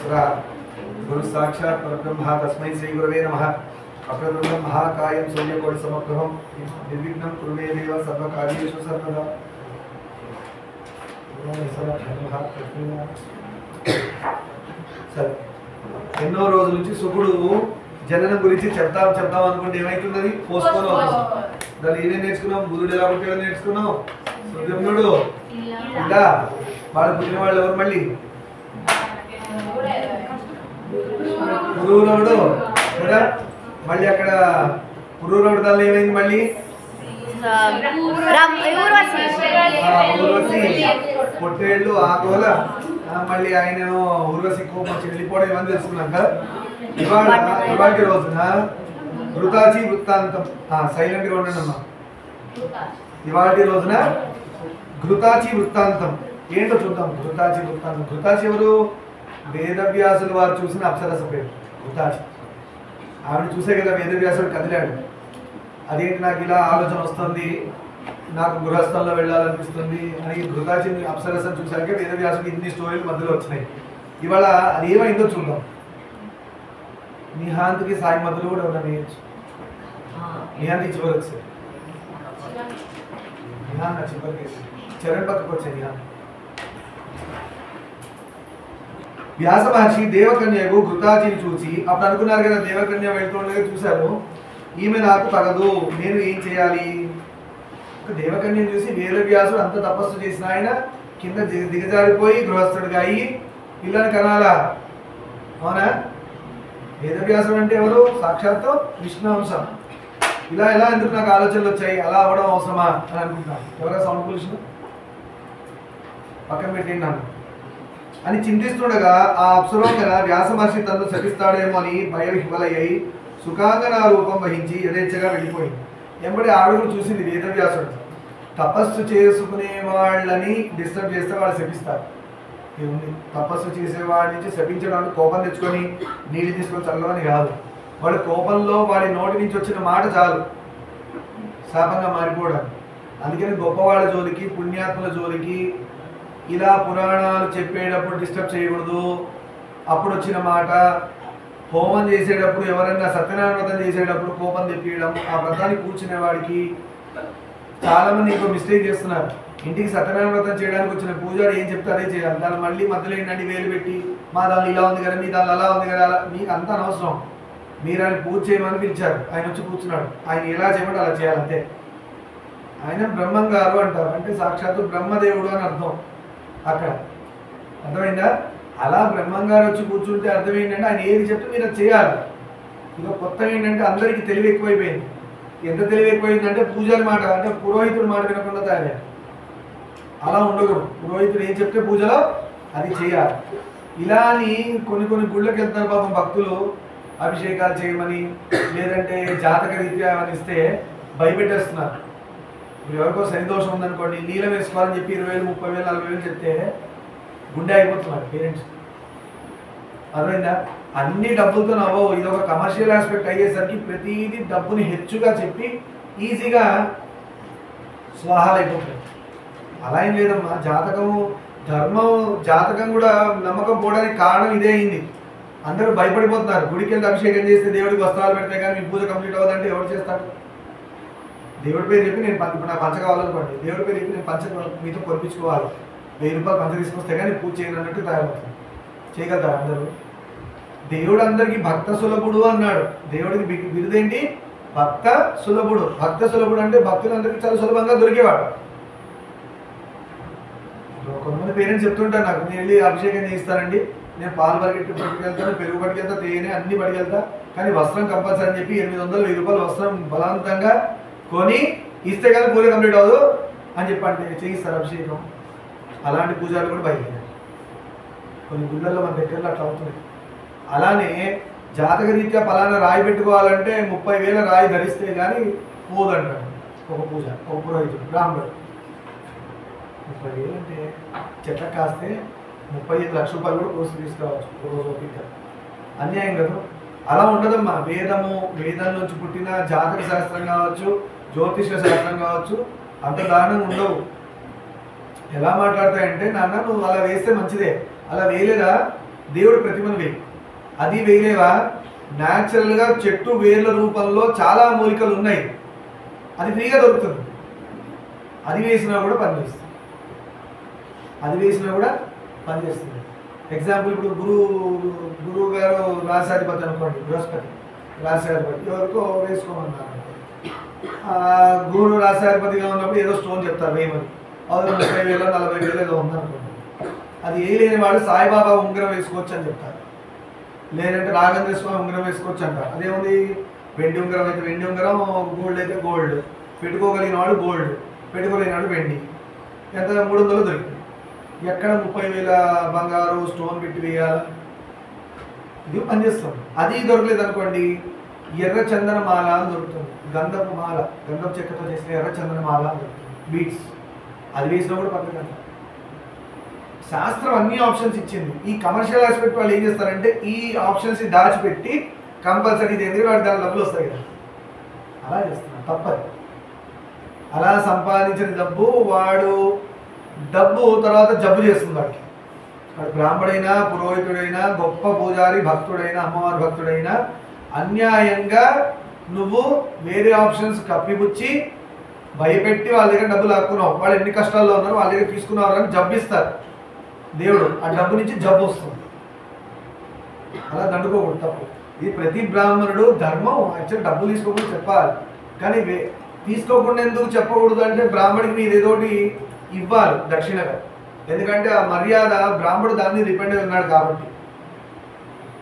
गुरु साक्षात् परब्रह्म तस्मै श्री गुरवे नमः। अप्रदुर्गं महाकायं सूर्यकोटि समप्रभं निर्विघ्नं कुरु मे देव सर्वकार्येषु सर्वदा। ఎన్నో రోజుల నుంచి శుకుడు జననం గురించి చెప్తాం అనుకుంటే ఏమైతుందని పోస్ట్పోన్ అవుతుంది. దాన్ని ఏమేం నేర్చుకున్నాం? బుధుడు ఎలా పుట్టాడో నేర్చుకున్నాం. సుద్యుమ్నుడు ఇలా వాడు పుట్టిన వాళ్ళు ఎవరు? మళ్ళీ పురూరవుడు కదా. మళ్ళీ అక్కడ పురూరవుడు దానిలో ఏమైంది? మళ్ళీ ఊర్వశి పొట్టేళ్ళు ఆకోల. మళ్ళీ ఆయన ఊర్వశి కోపం వచ్చి వెళ్ళిపోవడం ఏమని తెలుసుకున్నాక ఇవాటి రోజున ఘృతాచి వృత్తాంతం. సైలెంట్ గా ఉండండి అమ్మా. ఇవాటి రోజున ఘృతాచి వృత్తాంతం ఏంటో చూద్దాం. ఘృతాచి వృత్తాంతం. ఘృతాచి ఎవరు? వేదవ్యాసులు వారు చూసిన అప్సరస పేరు ఘృతాచి. ఆవిడ చూసే కదా వేదవ్యాసుడు కదిలాడు. అదేంటి నాకు ఇలా ఆలోచన వస్తుంది, నాకు గృహస్థంలో వెళ్ళాలనిపిస్తుంది అని ఘృతాచి అప్సరసను చూసాక వేదవ్యాసుడికి ఇన్ని స్టోరీలు మధ్యలో వచ్చినాయి. ఇవాళ అది ఏమైందో చూద్దాం. నిహాంత్కి సాయి మధ్యలో కూడా ఎవరైనా వేయచ్చు. నిహాంత్ చివరికి వచ్చాయి. నిహాంత్ నా చివరికి చరణ్ పక్కకు వచ్చాయి. నిహాంత్ వ్యాస మహర్షి దేవకన్యకు ఘృతాచిని చూసి అప్పుడు అనుకున్నారు కదా, దేవకన్య వెళ్తుండగా చూశారు, ఈమె నాకు తగదు, నేను ఏం చేయాలి? దేవకన్యను చూసి వేదవ్యాసుడు అంత తపస్సు చేసిన ఆయన కింద దిగజారిపోయి గృహస్థుడిగా అయ్యి పిల్లని కనాలా? అవునా? వేదవ్యాసుడు అంటే ఎవరు? సాక్షాత్తు విష్ణు అంశం. ఇలా ఎలా ఎందుకు నాకు ఆలోచనలు వచ్చాయి, అలా అవ్వడం అవసరమా అని అనుకుంటున్నాను. ఎవరా సౌండ్ పొల్యూషన్ పక్కన పెట్టండి నన్ను అని చింతిస్తుండగా ఆ అప్సరోగన వ్యాస మహర్షి తనను శపిస్తాడేమో అని భయవిహ్వలయ్యి సుఖాంగన రూపం వహించి యథేచ్ఛగా వెళ్ళిపోయింది. ఎంబడి ఆవిడను చూసింది వేదవ్యాసుడు. తపస్సు చేసుకునే వాళ్ళని డిస్టర్బ్ చేస్తే వాళ్ళు శపిస్తారు. ఏముంది? తపస్సు చేసేవాడి నుంచి శపించడానికి కోపం తెచ్చుకొని నీళ్ళు తీసుకొని చల్లవని కాదు. వాడి కోపంలో వాడి నోటి నుంచి వచ్చిన మాట చాలు శాపంగా మారిపోవడానికి. అందుకని గొప్పవాళ్ళ జోలికి పుణ్యాత్మల జోలికి ఇలా పురాణాలు చెప్పేటప్పుడు డిస్టర్బ్ చేయకూడదు. అప్పుడు వచ్చిన మాట, హోమం చేసేటప్పుడు ఎవరైనా సత్యనారాయణ వ్రతం చేసేటప్పుడు కోపం తెప్పియడం, ఆ వ్రతాన్ని కూర్చునే వాడికి చాలామంది ఇంకో మిస్టేక్ చేస్తున్నారు. ఇంటికి సత్యనారాయణ వ్రతం చేయడానికి వచ్చిన పూజారి ఏం చెప్తే అదే చేయాలి. దాన్ని మళ్ళీ మధ్యలో ఏంటంటే వేలు పెట్టి మా దాన్ని ఇలా ఉంది కదా, మీ దాన్ని అలా ఉంది కదా, మీకు అంత అనవసరం. మీరు ఆయన పూజ చేయమని పిలిచారు, ఆయన వచ్చి కూర్చున్నాడు, ఆయన ఎలా చేయమంటే అలా చేయాలి అంతే. ఆయన బ్రహ్మం గారు అంటారు, అంటే సాక్షాత్తు బ్రహ్మదేవుడు అని అర్థం. అక్కడ అర్థమైందా? అలా బ్రహ్మంగారు వచ్చి కూర్చుంటే అర్థం ఏంటంటే ఆయన ఏది చెప్తే మీరు అది చేయాలి. ఇక కొత్తగా ఏంటంటే అందరికీ తెలివి ఎక్కువైపోయింది. ఎంత తెలివి ఎక్కువైందంటే పూజారి మాట అంటే పురోహితుడు మాట వినకుండా తయారయ్యారు. అలా ఉండకూడదు. పురోహితుడు ఏం చెప్తే పూజలో అది చేయాలి. ఇలా అని కొన్ని గుళ్ళకి వెళ్తున్నారు పాపం భక్తులు, అభిషేకాలు చేయమని లేదంటే జాతక రీత్యా అని ఇస్తే భయపెట్టేస్తున్నారు. ఇప్పుడు ఎవరికో శనిదోషం ఉందనుకోండి, నీళ్ళ వేసుకోవాలని చెప్పి 20,000, 30,000, 40,000 చెప్తే గుండె అయిపోతున్నారు పేరెంట్స్. అర్థమైందా? అన్ని డబ్బులతో నవ్వవు. ఇది ఒక కమర్షియల్ ఆస్పెక్ట్ అయ్యేసరికి ప్రతిదీ డబ్బుని హెచ్చుగా చెప్పి ఈజీగా స్వాహాలు అయిపోతుంది. అలా ఏం లేదమ్మా. జాతకం కూడా నమ్మకం పోవడానికి కారణం ఇదే అయింది. అందరూ భయపడిపోతున్నారు. గుడికి వెళ్ళి అభిషేకం చేస్తే దేవుడికి వస్త్రాలు పెడితే కానీ మీ పూజ కంప్లీట్ అవ్వదంటే ఎవరు చేస్తారు? దేవుడి పేరు చెప్పి నేను ఇప్పుడు నాకు పంచ కావాలనుకోండి, దేవుడి పేరు చెప్పి నేను పంచ మీతో కొనిపించుకోవాలి, 1000 రూపాయలు పంచ తీసుకొస్తే కానీ పూజ చేయను అన్నట్టు తయారవుతుంది. చేయగలుగుతారు అందరూ? దేవుడు అందరికీ భక్త సులభుడు అన్నాడు. దేవుడికి బిరుదేంటి? భక్త సులభుడు. భక్త సులభుడు అంటే భక్తులందరికీ చాలా సులభంగా దొరికేవాడు. కొంతమంది పేరెంట్స్ చెప్తుంటారు నాకు, నేను వెళ్ళి అభిషేకం చేయిస్తానండి, నేను పాలు పట్టుకెళ్తాను, పెరుగు పట్టుకెళ్తా, తేనె అన్ని పట్టుకెళ్తా, కానీ వస్త్రం కంపల్సరీ అని చెప్పి 800, 1000 రూపాయలు వస్త్రం బలవంతంగా కొని ఇస్తే కానీ పూజ కంప్లీట్ అవ్వదు అని చెప్పంటే చేయిస్తారు అభిషేకం. అలాంటి పూజలు కూడా బయలుదేరారు. కొన్ని గుళ్ళల్లో మన దగ్గరలో అట్లా అవుతుంది. అలానే జాతక రీత్యా ఫలానా రాయి పెట్టుకోవాలంటే 30,000 రాయి ధరిస్తే కానీ పోదంటాడు ఒక పూజ, ఒక పురోహితుడు బ్రాహ్మణుడు. 30,000 అంటే చెట్ల కాస్తే 35 లక్షల రూపాయలు కూడా కోసి తీసుకురావచ్చు రోజు ఓపిక. అన్యాయం కదా? అలా ఉండదమ్మా. వేదం నుంచి పుట్టిన జాతక శాస్త్రం కావచ్చు, జ్యోతిష శాస్త్రం కావచ్చు, అంత దారుణంగా ఉండవు. ఎలా మాట్లాడతాయంటే, నాన్న నువ్వు అలా వేస్తే మంచిదే, అలా వేయలేదా దేవుడి ప్రతిమను వేయి. అది వేయలేవా, న్యాచురల్గా చెట్టు వేర్ల రూపంలో చాలా మూలికలు ఉన్నాయి, అది ఫ్రీగా దొరుకుతుంది, అది వేసినా కూడా పనిచేస్తుంది. అది వేసినా కూడా పనిచేస్తుంది. ఎగ్జాంపుల్ ఇప్పుడు గురువు గారు రాశాధిపతి అనుకోండి, బృహస్పతి రాశాధిపతి, ఎవరికో వేసుకోమన్నారు. గురువు రాశాధిపతిగా ఉన్నప్పుడు ఏదో స్టోన్ చెప్తారు వేయమని, అది 30,000 40,000 ఏదో ఉందనుకోండి. అది ఏ లేని వాడు సాయిబాబా ఉంగరం వేసుకోవచ్చు అని చెప్తారు, లేదంటే రాఘవేంద్ర స్వామి ఉంగరం వేసుకోవచ్చు అంటారు. అదేముంది, వెండి ఉంగరం అయితే వెండి ఉంగరం, గోల్డ్ అయితే గోల్డ్, పెట్టుకోగలిగిన వాడు గోల్డ్, పెట్టుకోలేని వాడు వెండి. ఎంత 300 దొరికింది. ఎక్కడ 30,000 బంగారు స్టోన్ పెట్టి వేయాలి, ఇది పనిచేస్తుంది. అది దొరకలేదు అనుకోండి, ఎర్ర చందన మాల అని దొరుకుతుంది, గంధపు మాల, గంధపు చెక్కతో చేసిన ఎర్ర చందన మాల అని దొరుకుతుంది, బీట్స్, అది వేసినా కూడా పర్లేదు. శాస్త్రం అన్ని ఆప్షన్స్ ఇచ్చింది. ఈ కమర్షియల్ ఆస్పెక్ట్ వాళ్ళు ఏం చేస్తారంటే ఈ ఆప్షన్స్ దాచిపెట్టి కంపల్సరీ ఇది ఎందుకు వాడు దాని డబ్బులు వస్తాయి కదా, అలా చేస్తున్నారు, తప్పదు. అలా సంపాదించిన డబ్బు వాడు తర్వాత జబ్బు చేస్తుంది వాడికి. వాడు బ్రాహ్మడైనా, పురోహితుడైనా, గొప్ప పూజారి, భక్తుడైనా, అమ్మవారి భక్తుడైనా అన్యాయంగా నువ్వు వేరే ఆప్షన్స్ కప్పిపుచ్చి భయపెట్టి వాళ్ళ దగ్గర డబ్బులు లాక్కున్నావు, వాళ్ళు ఎన్ని కష్టాల్లో ఉన్నారు వాళ్ళ దగ్గర తీసుకున్నారు అని జబ్బిస్తారు దేవుడు, ఆ డబ్బు నుంచి జబ్బు వస్తుంది. అలా దండుకోకూడదు, తప్పు. ఇది ప్రతి బ్రాహ్మణుడు ధర్మం. యాక్చువల్ డబ్బులు తీసుకోకుండా చెప్పాలి, కానీ తీసుకోకుండా ఎందుకు చెప్పకూడదు అంటే బ్రాహ్మడికి మీరు ఏదోటి ఇవ్వాలి దక్షిణగా, ఎందుకంటే ఆ మర్యాద బ్రాహ్మడు దాన్ని డిపెండ్ అయి ఉన్నాడు కాబట్టి.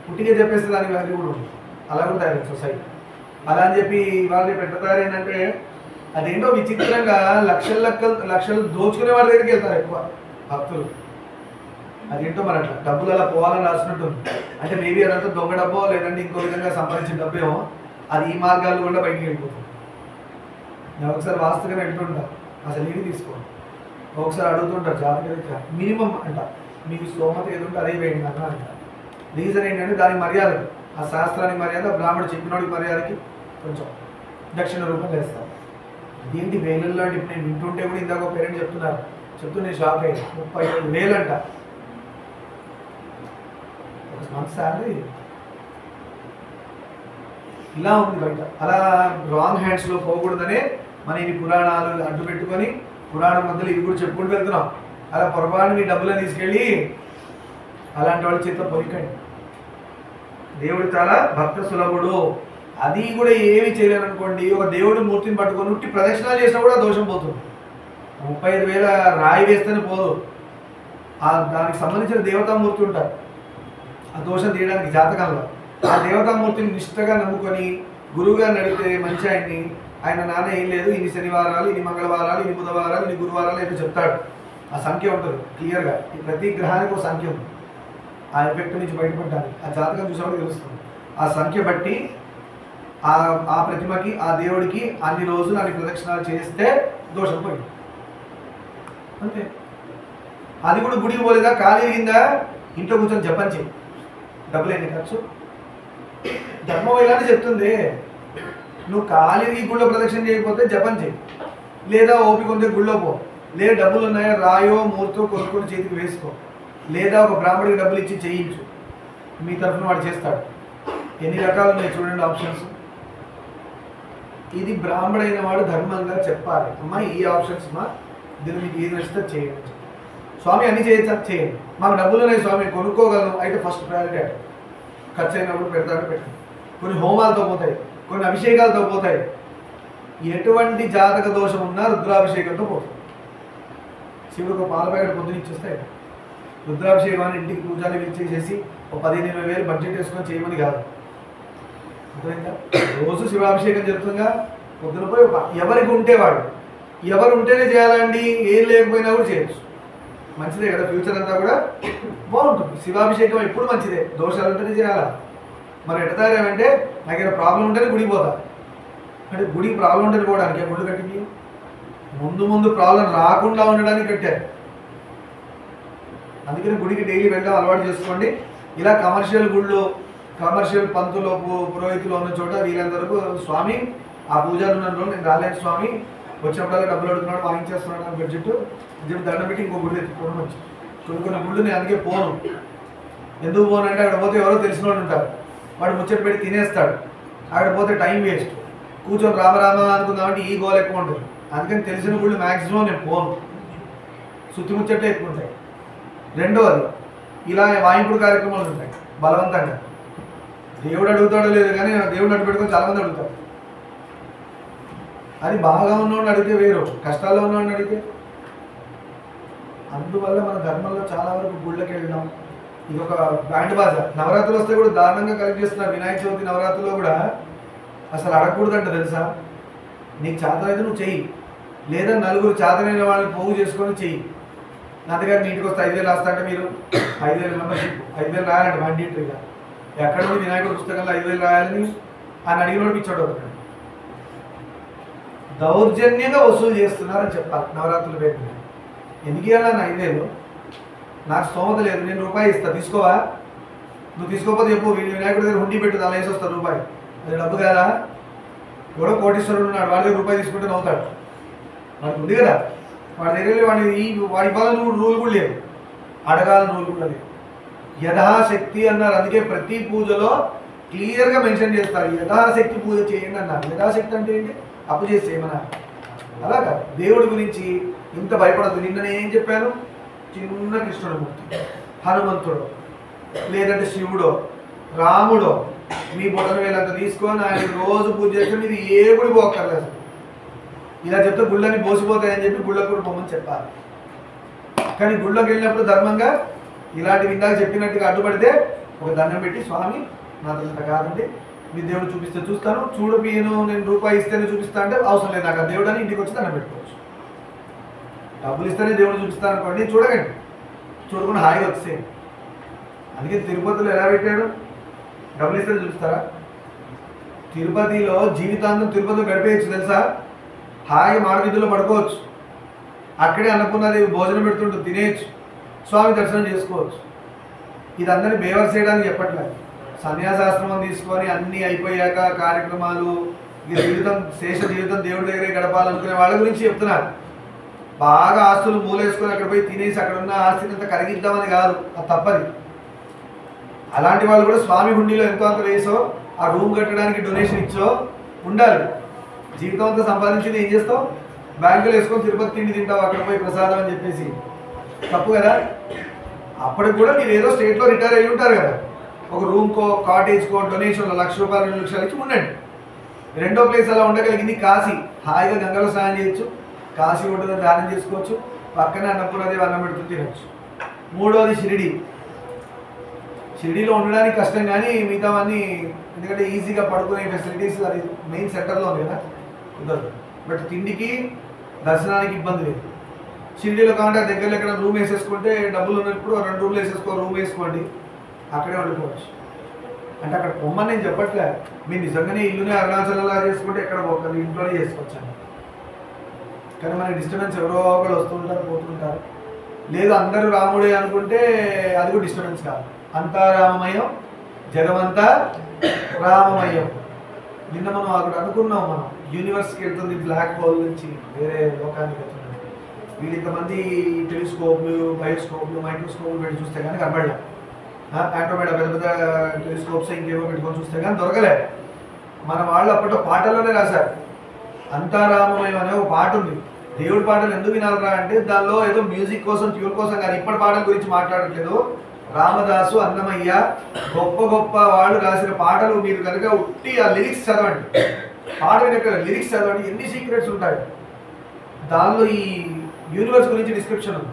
పుట్టిగా చెప్పేస్తే దానికి వాల్యూ కూడా ఉంది. అలా కూడా తయారు సొసైటీ. అలా అని చెప్పి వాళ్ళు పెట్టతారు ఏంటంటే అదేంటో విచిత్రంగా లక్షలు దోచుకునే వాళ్ళ దగ్గరికి వెళ్తారు ఎక్కువ భక్తులు. అదేంటో మరి అట్లా డబ్బులు అలా పోవాలని రాసినట్టుంది. అంటే మేబీ అదంతా దొంగ డబ్బో లేదంటే ఇంకో విధంగా సంపాదించిన డబ్బేమో, అది ఈ మార్గాలు కూడా బయటికి వెళ్ళిపోతుంది. నేను ఒకసారి వాస్తవంగా వెళ్తుంటా, అసలు ఏమి తీసుకోండి, ఒకసారి అడుగుతుంటారు జాతక మినిమం అంట, మీకు స్తోమత ఏది ఉంటే అదే వేయండి అన్న అంట. రీజన్ ఏంటంటే దానికి మర్యాదకి, ఆ శాస్త్రానికి మర్యాద, బ్రాహ్మణుడు చెప్పినోడికి మర్యాదకి కొంచెం దక్షిణ రూపం వేస్తాం. ఏంటి వేలల్లో అంటే ఇప్పుడు నేను వింటుంటే కూడా ఇందాక ఒక పేరెంట్ చెప్తూ నేను షాక్ అయ్యాను. 35,000 అంట ఒక మంత్ శాలరీ. ఇలా ఉంది బయట. అలా రాంగ్ హ్యాండ్స్లో పోకూడదనే మన ఈ పురాణాలు అడ్డు పెట్టుకొని పురాణం మధ్యలో ఇది కూడా చెప్పుకుంటూ వెళ్తున్నాం. అలా పొరపాటు మీ డబ్బులను తీసుకెళ్ళి అలాంటి వాళ్ళ చేతిలో పొరికండి. దేవుడు చాలా భక్త సులభుడు. అది కూడా ఏమి చేయలేను అనుకోండి, ఒక దేవుడి మూర్తిని పట్టుకొని ఉట్టి ప్రదక్షిణాలు చేసినా కూడా దోషం పోతుంది. 35,000 రాయి వేస్తేనే పోదు, దానికి సంబంధించిన దేవతామూర్తి ఉంటారు ఆ దోషం తీయడానికి జాతకంలో. ఆ దేవతామూర్తిని నిష్ఠగా నమ్ముకొని గురువు గారిని అడిగితే మంచి ఆయన నాన్న ఏం లేదు, ఇన్ని శనివారాలు, ఇన్ని మంగళవారాలు, ఇన్ని బుధవారాలు, ఇన్ని గురువారాలు అయితే చెప్తాడు. ఆ సంఖ్య ఉంటుంది క్లియర్గా. ప్రతి గ్రహానికి ఒక సంఖ్య ఉంది. ఆ ఎఫెక్ట్ నుంచి బయటపడడానికి ఆ జాతకం చూసేవాడు తెలుస్తుంది. ఆ సంఖ్య బట్టి ఆ ప్రతిమకి, ఆ దేవుడికి అన్ని రోజులు అన్ని ప్రదక్షిణాలు చేస్తే దోషం పోయింది అంతే. అది కూడా గుడికి పోలేదా, ఖాళీ కింద ఇంట్లో కూర్చొని జపం చేయి, డబ్బులు ఎన్ని ఖర్చు. ధర్మం ఇలానే చెప్తుంది. నువ్వు ఖాళీకి గుళ్ళో ప్రదక్షిణ చేయకపోతే జపం చేయి, లేదా ఓపిక ఉంటే గుళ్ళో పో, లేదా డబ్బులు ఉన్నాయో రాయో మూర్తో కొనుక్కొని చేతికి వేసుకో, లేదా ఒక బ్రాహ్మడికి డబ్బులు ఇచ్చి చేయించు, మీ తరఫున వాడు చేస్తాడు. ఎన్ని రకాలు ఉన్నాయి చూడండి ఆప్షన్స్. ఇది బ్రాహ్మడైన వాడు ధర్మంగా చెప్పాలి, అమ్మా ఈ ఆప్షన్స్ మా దీన్ని మీకు ఏది నచ్చితే చేయండి. స్వామి అన్ని చేయొచ్చా, చేయండి. మాకు డబ్బులు ఉన్నాయి స్వామి, కొనుక్కోగలను, అయితే ఫస్ట్ ప్రయారిటీ అంటే ఖర్చు అయినప్పుడు పెడతాడు, పెట్టండి. కొన్ని హోమాలతో పోతాయి, కొన్ని అభిషేకాలతో పోతాయి. ఎటువంటి జాతక దోషం ఉన్నా రుద్రాభిషేకంతో పోతుంది. శివుడికి పాల ప్యాకెట్ పొద్దున ఇచ్చేస్తాయి. రుద్రాభిషేకం అని ఇంటికి పూజలు ఇచ్చేసేసి ఒక 15,000 బడ్జెట్ వేసుకొని చేయమని కాదు. అర్థమైందా? రోజు శివాభిషేకం జరుగుతుందిగా, పొద్దున పోయి ఎవరికి ఉంటేవాడు, ఎవరు ఉంటేనే చేయాలండి, ఏం లేకపోయినా కూడా చేయొచ్చు. మంచిదే కదా, ఫ్యూచర్ అంతా కూడా బాగుంటుంది. శివాభిషేకం ఎప్పుడు మంచిదే, దోషాలు ఉంటేనే చేయాలా. మరి ఎడతారేమంటే నాకు ఏదైనా ప్రాబ్లం ఉంటేనే గుడికి పోతా అంటే, గుడికి ప్రాబ్లం ఉంటేనే పోవడానికి గుళ్ళు కట్టింది. ముందు ప్రాబ్లం రాకుండా ఉండడానికి కట్టారు. అందుకని గుడికి డైలీ వెళ్ళడం అలవాటు చేసుకోండి. ఇలా కమర్షియల్ గుళ్ళు, కమర్షియల్ పంతులు, పురోహితులు ఉన్న చోట వీళ్ళందరూ స్వామి ఆ పూజలు ఉన్న రోజు నేను రాలేను స్వామి, వచ్చినప్పుడల్లా డబ్బులు అడుగుతున్నాడు, వాయించేస్తున్నాడు అని బడ్జెట్ దండం పెట్టి ఇంకో గుడి ఎత్తుకోవడం వచ్చి కొన్ని గుళ్ళు నేను అందుకే పోను. ఎందుకు పోనంటే అక్కడ పోతే ఎవరో తెలిసిన వాళ్ళు ఉంటారు, వాడు ముచ్చట పెట్టి తినేస్తాడు, అక్కడ పోతే టైం వేస్ట్, కూర్చొని రామరామ అనుకుందామంటే ఈ గోల్ ఎక్కువ ఉంటుంది. అందుకని తెలిసిన గుళ్ళు మ్యాక్సిమం నేను పోను, శుద్ధి ముచ్చట్లే ఎక్కువ ఉంటాయి. రెండవది ఇలా వాయింపుడు కార్యక్రమాలు ఉంటాయి బలవంతంగా. దేవుడు అడుగుతాడో లేదు కానీ దేవుడిని అడ్డు పెట్టుకొని చాలామంది అడుగుతారు. అది బాగా ఉన్నవాడిని అడిగితే వేరు, కష్టాల్లో ఉన్నవాడిని అడిగితే. అందువల్ల మన ధర్మంలో చాలా వరకు గుళ్ళకి వెళ్ళడం ఇది ఒక బ్యాండ్ బాజా. నవరాత్రులు వస్తే కూడా దారుణంగా కలెక్ట్ చేస్తున్నారు. వినాయక చవితి నవరాత్రుల్లో కూడా అసలు అడగకూడదంట తెలుసా. నీకు చేతనైతే నువ్వు చెయ్యి, లేదా నలుగురు చేతనైన వాళ్ళని పోగు చేసుకొని చెయ్యి. అందుకని ఇంటికి వస్తే 5,000 రాస్తా అంటే మీరు 5,000 మెంబర్షిప్ 5,000 రాయాలంటే మండేటరీగా. ఎక్కడ నుండి వినాయకుడు పుస్తకంలో 5,000 రాయాలని అని అడిగినోడు పిచ్చాడు అవుతాడు. దౌర్జన్యంగా వసూలు చేస్తున్నారని చెప్పాలి నవరాత్రుల పేరు. ఎందుకు ఇవ్వాలని 5,000? నాకు స్తోమత లేదు, నేను రూపాయి ఇస్తా, తీసుకోవా? నువ్వు తీసుకోకపోతే చెప్పు, వినాయకుడి దగ్గర హుండీ పెట్టు, అలా వేసి వస్తాను రూపాయి. అది డబ్బు కదా. ఎవడో కోటీశ్వరుడు ఉన్నాడు, వాడి దగ్గర రూపాయి తీసుకుంటే నవ్వుతాడు. వాడికి ఉంది కదా, వాడి దగ్గర వాడి ఇవ్వాలని రూల్ కూడా లేదు, అడగాలని రూల్ కూడా లేదు. యథాశక్తి అన్నారు. అందుకే ప్రతి పూజలో క్లియర్గా మెన్షన్ చేస్తారు, యథాశక్తి పూజ చేయండి అన్నారు. యథాశక్తి అంటే ఏంటి? అప్పు చేసి చేయమన్నారు. అలాగా దేవుడి గురించి ఇంత భయపడద్దు. నిన్న నేను ఏం చెప్పాను? చిన్న కృష్ణుడు మూర్తి, హనుమంతుడు, లేదంటే శివుడో రాముడో మీ బొటన వేలంతా తీసుకొని ఆయన రోజు పూజ చేస్తే మీరు ఏ గుడి పోక్కర్లేదు. ఇలా చెప్తే గుళ్ళని బోసిపోతాయని చెప్పి గుళ్ళకు కూడా పోమని చెప్పాలి. కానీ గుళ్ళకి వెళ్ళినప్పుడు ధర్మంగా ఇలాంటివి ఇందాక చెప్పినట్టుగా అడ్డుపడితే ఒక దండం పెట్టి, స్వామి నాదంత కాదండి, మీ దేవుడు చూపిస్తే చూస్తాను, చూడపియను, నేను రూపాయి ఇస్తేనే చూపిస్తా అంటే అవసరం లేదు నాకు ఆ దేవుడు అని ఇంటికి వచ్చి దండం పెట్టుకోవచ్చు. డబ్బులు ఇస్తేనే దేవుడు చూపిస్తాను అనుకోండి, చూడకండి, చూడకుండా హాయిగా వచ్చేయండి. అందుకే తిరుపతిలో ఎలా పెట్టాడు? డబ్బులు ఇస్తేనే చూపిస్తారా? తిరుపతిలో జీవితాంతం తిరుపతిలో గడిపేయచ్చు తెలుసా. హాయిగా మాడవీధుల్లో పడుకోవచ్చు, అక్కడే అన్నపూర్ణాదేవి భోజనం పెడుతుంటూ తినేయచ్చు, స్వామి దర్శనం చేసుకోవచ్చు. ఇది అందరినీ బేవర్స్ చేయడానికి చెప్పట్లేదు. సన్యాసాశ్రమం తీసుకొని అన్నీ అయిపోయాక కార్యక్రమాలు జీవితం శేష జీవితం దేవుడి దగ్గరే గడపాలనుకునే వాళ్ళ గురించి చెప్తున్నారు. బాగా ఆస్తులు మూలేసుకొని అక్కడ పోయి తినేసి అక్కడ ఉన్న ఆస్తిని అంతా కరిగిద్దామని కాదు, అది తప్పది. అలాంటి వాళ్ళు కూడా స్వామి హుండీలో ఎంతో అంత వేసో, ఆ రూమ్ కట్టడానికి డొనేషన్ ఇచ్చో ఉండాలి. జీవితం అంతా సంపాదించింది ఏం చేస్తావు? బ్యాంకులో వేసుకొని తిరుపతి తిండి తింటావు అక్కడ పోయి ప్రసాదం అని చెప్పేసి. తప్పు కదా. అప్పటికి కూడా మీరు ఏదో స్టేట్లో రిటైర్ అయ్యి ఉంటారు కదా, ఒక రూమ్కో కాటేజ్కో డొనేషన్లో 1,00,000 రూపాయలు 2 లక్షలు ఇచ్చి ఉండండి. రెండో ప్లేస్ అలా ఉండగలిగింది కాశీ. హాయిగా గంగలో స్నానం చేయొచ్చు, కాశీ ఒడ్డున ధ్యానం చేసుకోవచ్చు, పక్కనే అన్నపూర్ణాదేవి అన్నం పెడుతూ తినచ్చు. మూడోది షిరిడి. షిరిడీలో ఉండడానికి కష్టం కానీ మిగతావన్నీ ఎందుకంటే ఈజీగా పడుకునే ఫెసిలిటీస్ అది మెయిన్ సెంటర్లో ఉంది కదా, కుదరదు. బట్ తిండికి దర్శనానికి ఇబ్బంది లేదు. షిరిడీలో కావాలంటే దగ్గరలో ఎక్కడ రూమ్ వేసేసుకుంటే డబ్బులు ఉన్నప్పుడు 2 రూమ్లు వేసేసుకో, రూమ్ వేసుకోండి, అక్కడే వండుకోవచ్చు. అంటే అక్కడ పొమ్మని నేను చెప్పట్లే, మీరు నిజంగానే ఇల్లునే అరుణాచలంలా చేసుకుంటే ఎక్కడ పోకండి, ఇంట్లోనే చేసుకోవచ్చు. కానీ మనకి డిస్టర్బెన్స్ ఎవరో ఒకరు వస్తుంటారు పోతుంటారు. లేదు అందరూ రాముడే అనుకుంటే అది కూడా డిస్టర్బెన్స్ కాదు. అంతా రామమయం, జగమంతా రామమయం. నిన్న మనం అక్కడ అనుకున్నాం, మనం యూనివర్స్కి వెళ్తుంది, బ్లాక్ హోల్ నుంచి వేరే లోకానికి వెళ్తుంది. వీళ్ళు ఇంతమంది టెలిస్కోప్లు, బయోస్కోప్లు, మైక్రోస్కోప్లు పెట్టి చూస్తే కానీ కనబడలే. ఆటోమేటిక్ పెద్ద పెద్ద టెలిస్కోప్స్ ఇంకేవో పెట్టుకొని చూస్తే కానీ దొరకలే. మన వాళ్ళు అప్పట్లో పాటల్లోనే రాశారు. అంతారామమయం అనే ఒక పాట ఉంది. దేవుడి పాటలు ఎందుకు వినాలరా అంటే దానిలో ఏదో మ్యూజిక్ కోసం ట్యూన్ కోసం కానీ ఇప్పటి పాటల గురించి మాట్లాడట్లేదు. రామదాసు, అన్నమయ్య గొప్ప గొప్ప వాళ్ళు రాసిన పాటలు మీరు కనుక ఉట్టి ఆ లిరిక్స్ చదవండి, పాట వెనక లిరిక్స్ చదవండి, ఎన్ని సీక్రెట్స్ ఉంటాయి. దానిలో ఈ యూనివర్స్ గురించి డిస్క్రిప్షన్ ఉంది.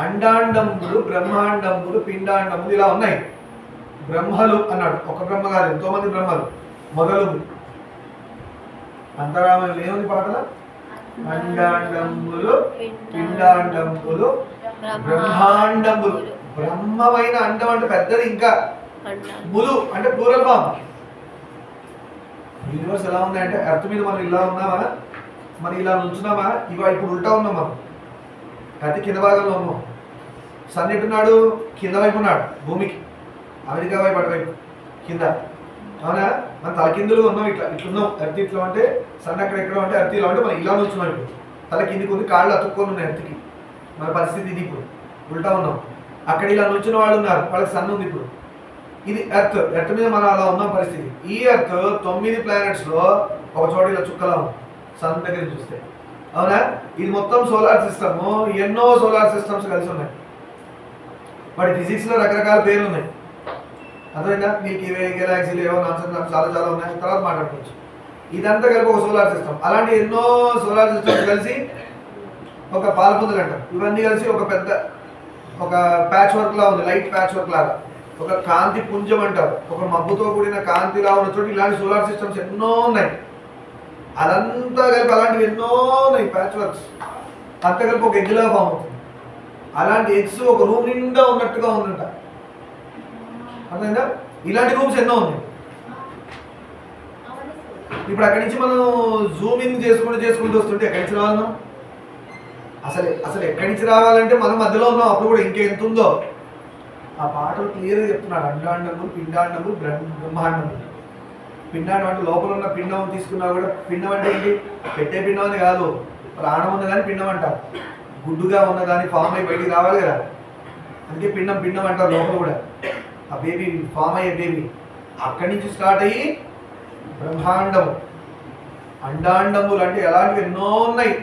అండాండములు, బ్రహ్మాండములు, పిండాండములు ఇలా ఉన్నాయి. బ్రహ్మలు అన్నాడు, ఒక బ్రహ్మ కాదు, ఎంతోమంది బ్రహ్మలు మొదలు. అంతరామం ఏముంది పాటలో? అండాండములు, పిండాండములు, బ్రహ్మాండములు. బ్రహ్మమైన అండం అంటే పెద్దది, ఇంకా ములు అంటే ప్లూరల్ ఫామ్. యూనివర్స్ ఎలా ఉంది అంటే ఎర్త్ మీద మనం ఇలా ఉన్నామా, మరి ఇలా నుంచున్నామా, ఇవా ఇప్పుడు ఉల్టా ఉన్నాం. మనం అతి కింద భాగంలో ఉన్నాం. సన్ ఎట్టున్నాడు? కింద వైపు ఉన్నాడు, భూమికి అమెరికా వైపు అటువైపు కింద. అవునా? మన తలకిందులు ఉన్నాం, ఇట్లా ఇట్లున్నాం. ఎర్త్ ఇట్లా అంటే సన్ అక్కడ ఎక్కడ ఉంటే ఎర్త్ ఇలా ఉంటే మనం ఇలా నుంచున్నాం. ఇప్పుడు తల కిందికి ఉంది, కాళ్ళు అతుక్కొని ఉన్నాయి ఎర్త్కి. మన పరిస్థితి ఇది, ఇప్పుడు ఉల్టా ఉన్నాం. అక్కడ ఇలా నుంచిన వాళ్ళు ఉన్నారు, వాళ్ళకి సన్ ఉంది. ఇప్పుడు ఇది ఎర్త్ మీద మనం అలా ఉన్న పరిస్థితి. ఈ ఎర్త్ 9 ప్లానెట్స్లో ఒక చోట ఇలా చుక్కలా ఉంది సన్ దగ్గర చూస్తే, అవునా? ఇది మొత్తం సోలార్ సిస్టమ్, ఎన్నో సోలార్ సిస్టమ్స్ కలిసి ఉన్నాయి. వాటి ఫిజిక్స్లో రకరకాల పేర్లు ఉన్నాయి, అర్థమైందా? మిల్కీ వే, గెలాక్సీలు ఏవో నాన్సెన్స్ చాలా చాలా ఉన్నాయి, తర్వాత మాట్లాడుకోవచ్చు. ఇదంతా కలిపి ఒక సోలార్ సిస్టమ్. అలాంటి ఎన్నో సోలార్ సిస్టమ్స్ కలిసి ఒక పాలపుంతలు అంటారు. ఇవన్నీ కలిసి ఒక పెద్ద ఒక ప్యాచ్ వర్క్ లా ఉంది, లైట్ ప్యాచ్ వర్క్ లాగా. ఒక కాంతి పుంజం అంటారు, ఒక మబ్బుతో కూడిన కాంతిలా ఉన్న చోటు ఇలాంటి సోలార్ సిస్టమ్స్ ఎన్నో ఉన్నాయి. అదంతా కలిపి అలాంటివి ఎన్నో ఉన్నాయి ప్యాచ్ వర్క్స్. అంతా కలిపి ఒక ఎగ్లా ఫామ్ అవుతుంది. అలాంటి ఎగ్స్ ఒక రూమ్ నిండా ఉన్నట్టుగా ఉందంట, అర్థమైందా? ఇలాంటి రూమ్స్ ఎన్నో ఉన్నాయి. ఇప్పుడు అక్కడి నుంచి మనం జూమ్ ఇన్ చేసుకుంటూ వస్తుంటే ఎక్కడి నుంచి రావాలి మనం? అసలు ఎక్కడి నుంచి రావాలంటే మనం మధ్యలో ఉన్నాం. అప్పుడు కూడా ఇంకెంత ఉందో ఆ పాటలు క్లియర్గా చెప్తున్నాడు. అండాండము, పిండాండము, బ్రహ్మాండము. పిండాండం అంటే లోపల ఉన్న పిండం తీసుకున్నా కూడా, పిండం అంటే ఏంటి? పెట్టే పిండం అని కాదు, ప్రాణం ఉన్నదాన్ని పిండం అంటారు. గుడ్డుగా ఉన్నదాన్ని ఫామ్ అయ్యి బయటికి రావాలి కదా, అందుకే పిండం అంటారు. లోపల కూడా ఆ బేబీ ఫామ్ అయ్యే బేబీ అక్కడి నుంచి స్టార్ట్ అయ్యి బ్రహ్మాండము, అండాండములు అంటే ఎలాంటివి ఎన్నో ఉన్నాయి.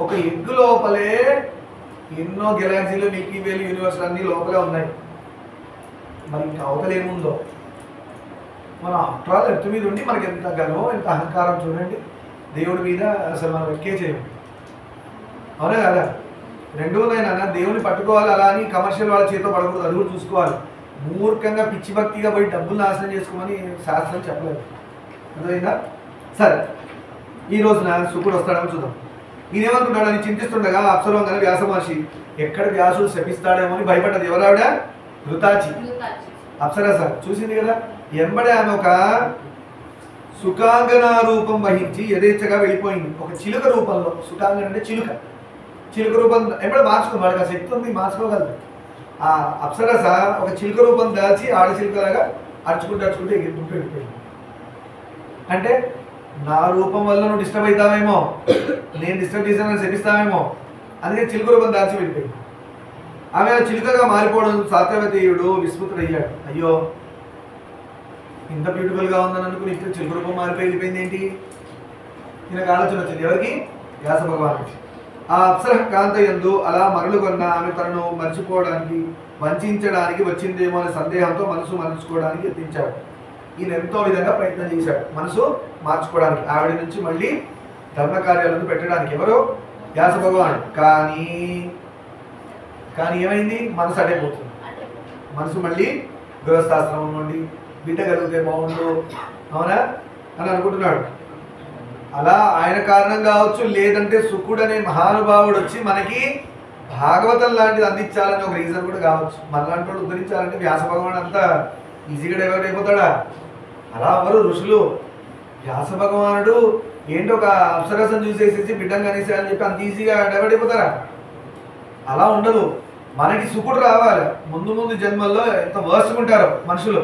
ఒక ఎగ్ లోపలే ఎన్నో గెలాక్సీలు, మిల్కీ వేలు, యూనివర్స్ అన్నీ లోపలే ఉన్నాయి. మరి ఇంకా అవతల ఏముందో? మన ఆఫ్టర్ ఆల్ ఎర్త్ మీద ఉండి మనకి ఎంత గర్వం, ఎంత అహంకారం చూడండి దేవుడి మీద. అసలు మనం ఎక్కే చేయము, అవునా కదా? రెండో నాయన దేవుని పట్టుకోవాలి, అలా అని కమర్షియల్ వాళ్ళ చేతితో పడకూడదు, అది కూడా చూసుకోవాలి. మూర్ఖంగా పిచ్చి భక్తిగా పోయి డబ్బులు నాశనం చేసుకోమని శాస్త్రం చెప్పలేదు, అర్థమైందా? సరే, ఈ రోజున శుకుడు వస్తాడేమో చూద్దాం. ఈయనేమనుకున్నాడు అని చింతిస్తుండగా అప్సరవంగానే వ్యాస మహర్షి ఎక్కడ వ్యాసుడు శపిస్తాడేమో అని భయపడ్డది. ఎవరావిడ? ఘృతాచి, అప్సరస. చూసింది కదా, ఎంబడే ఆమె ఒక సుఖాంగన రూపం వహించి యథేచ్ఛగా వెళ్ళిపోయింది. ఒక చిలుక రూపంలో, సుఖాంగన అంటే చిలుక రూపం ఎంబడే మార్చుకుంది. వాడికి ఆ శక్తి ఉంది, మార్చుకోగలదు. ఆ అప్సరస ఒక చిలుక రూపం దాల్చి ఆడచిలుకలాగా అరుచుకుంటూ ఎగిరికుంటూ వెళ్ళిపోయింది. అంటే నా రూపం వల్ల నువ్వు డిస్టర్బ్ అవుతావేమో, నేను డిస్టర్బ్ చేశానని శపిస్తావేమో, అందుకే చిలుక రూపం దాల్చి వెళ్ళిపోయింది. ఆమె చిలుకగా మారిపోవడం సాత్యవతీయుడు విస్మృతుడయ్యాడు. అయ్యో, ఇంత బ్యూటిఫుల్గా ఉందని అనుకుని ఇప్పుడు చిలుక రూపం మారిపోయి వెళ్ళిపోయింది ఏంటి? ఈయనకు ఆలోచన వచ్చింది. ఎవరికి? వ్యాస భగవానుడికి. ఆ అప్సర కాంతయందు అలా మరలుగొన్న ఆమె తనను మర్చిపోవడానికి, వంచడానికి వచ్చిందేమో అనే సందేహంతో మనసు మార్చుకోవడానికి యత్నించాడు. ఈయన ఎంతో విధంగా ప్రయత్నం చేశాడు మనసు మార్చుకోవడానికి, ఆవిడ నుంచి మళ్ళీ ధర్మ కార్యాలను పెట్టడానికి. ఎవరో? వ్యాస భగవానుడు. కానీ ఏమైంది? మనసు అడైపోతుంది. మనసు మళ్ళీ గృహస్థాశ్రమం నుండి బిడ్డ కలిగితే బాగుండు, అవునా అని అనుకుంటున్నాడు. అలా ఆయన కారణం కావచ్చు, లేదంటే శుకుడు అనే మహానుభావుడు వచ్చి మనకి భాగవతం లాంటిది అందించాలని ఒక రీజన్ కూడా కావచ్చు. మనలాంటి వాడు ఉద్ధరించాలంటే వ్యాస భగవాన్ అంతా ఈజీగా డైవర్ట్ అయిపోతాడా? అలా ఎవరు ఋషులు. వ్యాస భగవానుడు ఏంటో ఒక అప్సరసం చూసేసేసి బిడ్డం కనేసి అని చెప్పి అంత ఈజీగా డైవర్ట్ అయిపోతారా? అలా ఉండదు. మనకి శుకుడు రావాలి. ముందు జన్మల్లో ఎంత వర్స్ట్ ఉంటారో మనుషులు.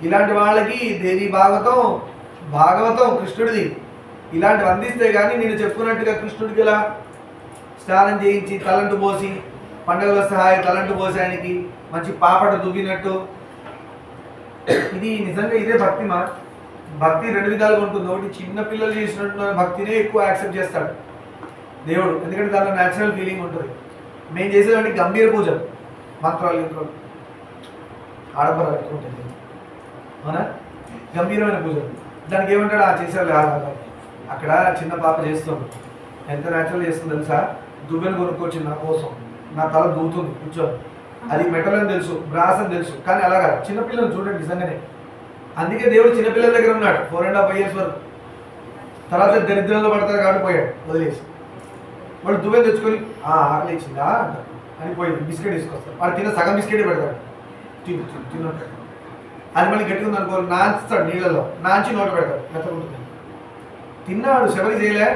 ఇలాంటి వాళ్ళకి దేవి భాగవతం కృష్ణుడిది ఇలాంటివి అందిస్తే కానీ నేను చెప్పుకున్నట్టుగా కృష్ణుడికి ఇలా స్నానం చేయించి తలంటు పోసి, పండుగల సహాయ తలంటు పోసి ఆయనకి మంచి పాపట దువ్వినట్టు, ఇది నిజంగా ఇదే భక్తి. భక్తి రెండు విధాలుగా ఉంటుంది. ఒకటి చిన్న పిల్లలు చేసినట్టు భక్తినే ఎక్కువ యాక్సెప్ట్ చేస్తాడు దేవుడు, ఎందుకంటే దానిలో న్యాచురల్ ఫీలింగ్ ఉంటుంది. మేము చేసేటువంటి గంభీర పూజలు, మంత్రాలు, యంత్రాలు, ఆడంబరాలు ఎక్కువ ఉంటుంది, అవునా? గంభీరమైన పూజలు. దానికి ఏమంటాడు? ఆ చేసేవాళ్ళు అక్కడ చిన్న పాప చేస్తుంది, ఎంత న్యాచురల్ చేస్తుంది తెలుసా? దువ్వెను కొనుక్కొచ్చింది నా కోసం, నా తల దూతుంది కూర్చొని. అది మెటల్ అని తెలుసు, బ్రాస్ అని తెలుసు, కానీ అలాగా చిన్నపిల్లలు చూడండి నిజంగానే. అందుకే దేవుడు చిన్నపిల్లల దగ్గర ఉన్నాడు 4.5 years వరకు. తర్వాత దరిద్రంలో పడతారు కాబట్టి పోయాడు, వదిలేసి. వాడు దువ్వెను తెచ్చుకొని ఆకలి ఇచ్చిందా అని పోయి బిస్కెట్ తీసుకొస్తాడు. వాడు తిన్న సగం బిస్కెటే పెడతాడు, తిన్నట్టు. అది మళ్ళీ గట్టిగా అనుకో నాంచుతాడు, నీళ్ళలో నాంచి నోట పెడతాడు, మెత్తకుంటుంది. తిన్నాడు. శబరి చేయలే.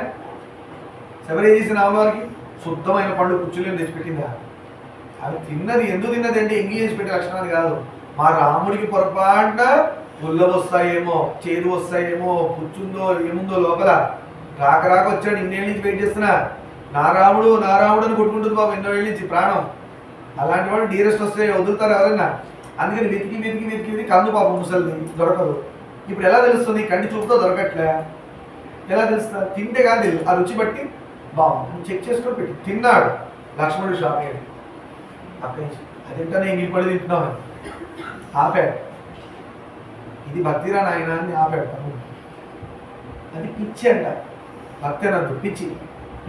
శబరి ఏం చేసిన అమ్మవారికి శుద్ధమైన పండు కుచ్చులేని తెచ్చిపెట్టిందా? అది తిన్నది ఎందుకు తిన్నది అంటే ఎంగి చేసి పెట్టే లక్షణాలు కాదు. మా రాముడికి పొరపాటున పుల్ల వస్తాయేమో, చేదు వస్తాయేమో, పుచ్చుందో ఏముందో లోపల, రాక వచ్చాడు. ఇన్నేళ్ళ నుంచి వెయిట్ చేస్తున్నా, నా రాముడు అని కొట్టుకుంటుంది బాబు, ఎన్నో ఏళ్ళ నుంచి ప్రాణం. అలాంటి వాడు డీరెస్ట్ వస్తే వదులుతారు ఎవరైనా? అందుకని వెతికి వెతికి వెతికి వెతికి కందు పాపం ముసలిది దొరకదు. ఇప్పుడు ఎలా తెలుస్తుంది? కంటి చూపుతో దొరకట్లే. ఎలా తెలుస్తా? తింటే కానీ తెలియదు. ఆ రుచి బట్టి బాగుంది చెక్ చేసుకొని పెట్టి తిన్నాడు. లక్ష్మణుడు షాక్ అయ్యాడు. అక్కడి అదేంటో నేను ఇంగిపడి తింటున్నాను ఆపాడు. ఇది భక్తిరా నాయన అని ఆపాడు తమ్ముడు. అది పిచ్చి అంట. భక్తి అనద్దు, పిచ్చి.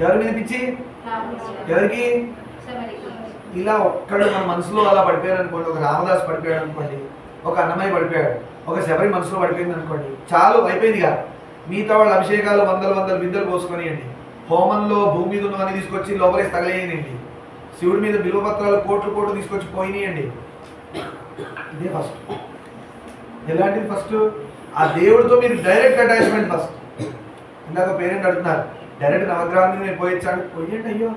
ఎవరి మీద పిచ్చి? ఎవరికి? ఇలా ఒక్కడు మన మనసులో అలా పడిపోయాడు అనుకోండి, ఒక రామదాస్ పడిపోయాడు అనుకోండి, ఒక అన్నమయ్య పడిపోయాడు, ఒక శబరి మనసులో పడిపోయింది అనుకోండి, చాలు అయిపోయిందిగా. మిగతా వాళ్ళ అభిషేకాలు వందల వందల బిందెలు పోసుకొనియండి, హోమంలో భూమి మీద ఉన్నవన్నీ తీసుకొచ్చి లోపలేసి తగలేయండి, శివుడి మీద బిల్వపత్రాలు కోట్లు కోట్లు తీసుకొచ్చి పోయినాయండి. ఇదే ఫస్ట్. ఎలాంటిది ఫస్ట్? ఆ దేవుడితో మీరు డైరెక్ట్ అటాచ్మెంట్ ఫస్ట్. ఇందాక పేరెంట్ అడుగుతున్నారు, డైరెక్ట్ నవగ్రహాన్ని నేను పోయించాను. పోయండి. అయ్యో,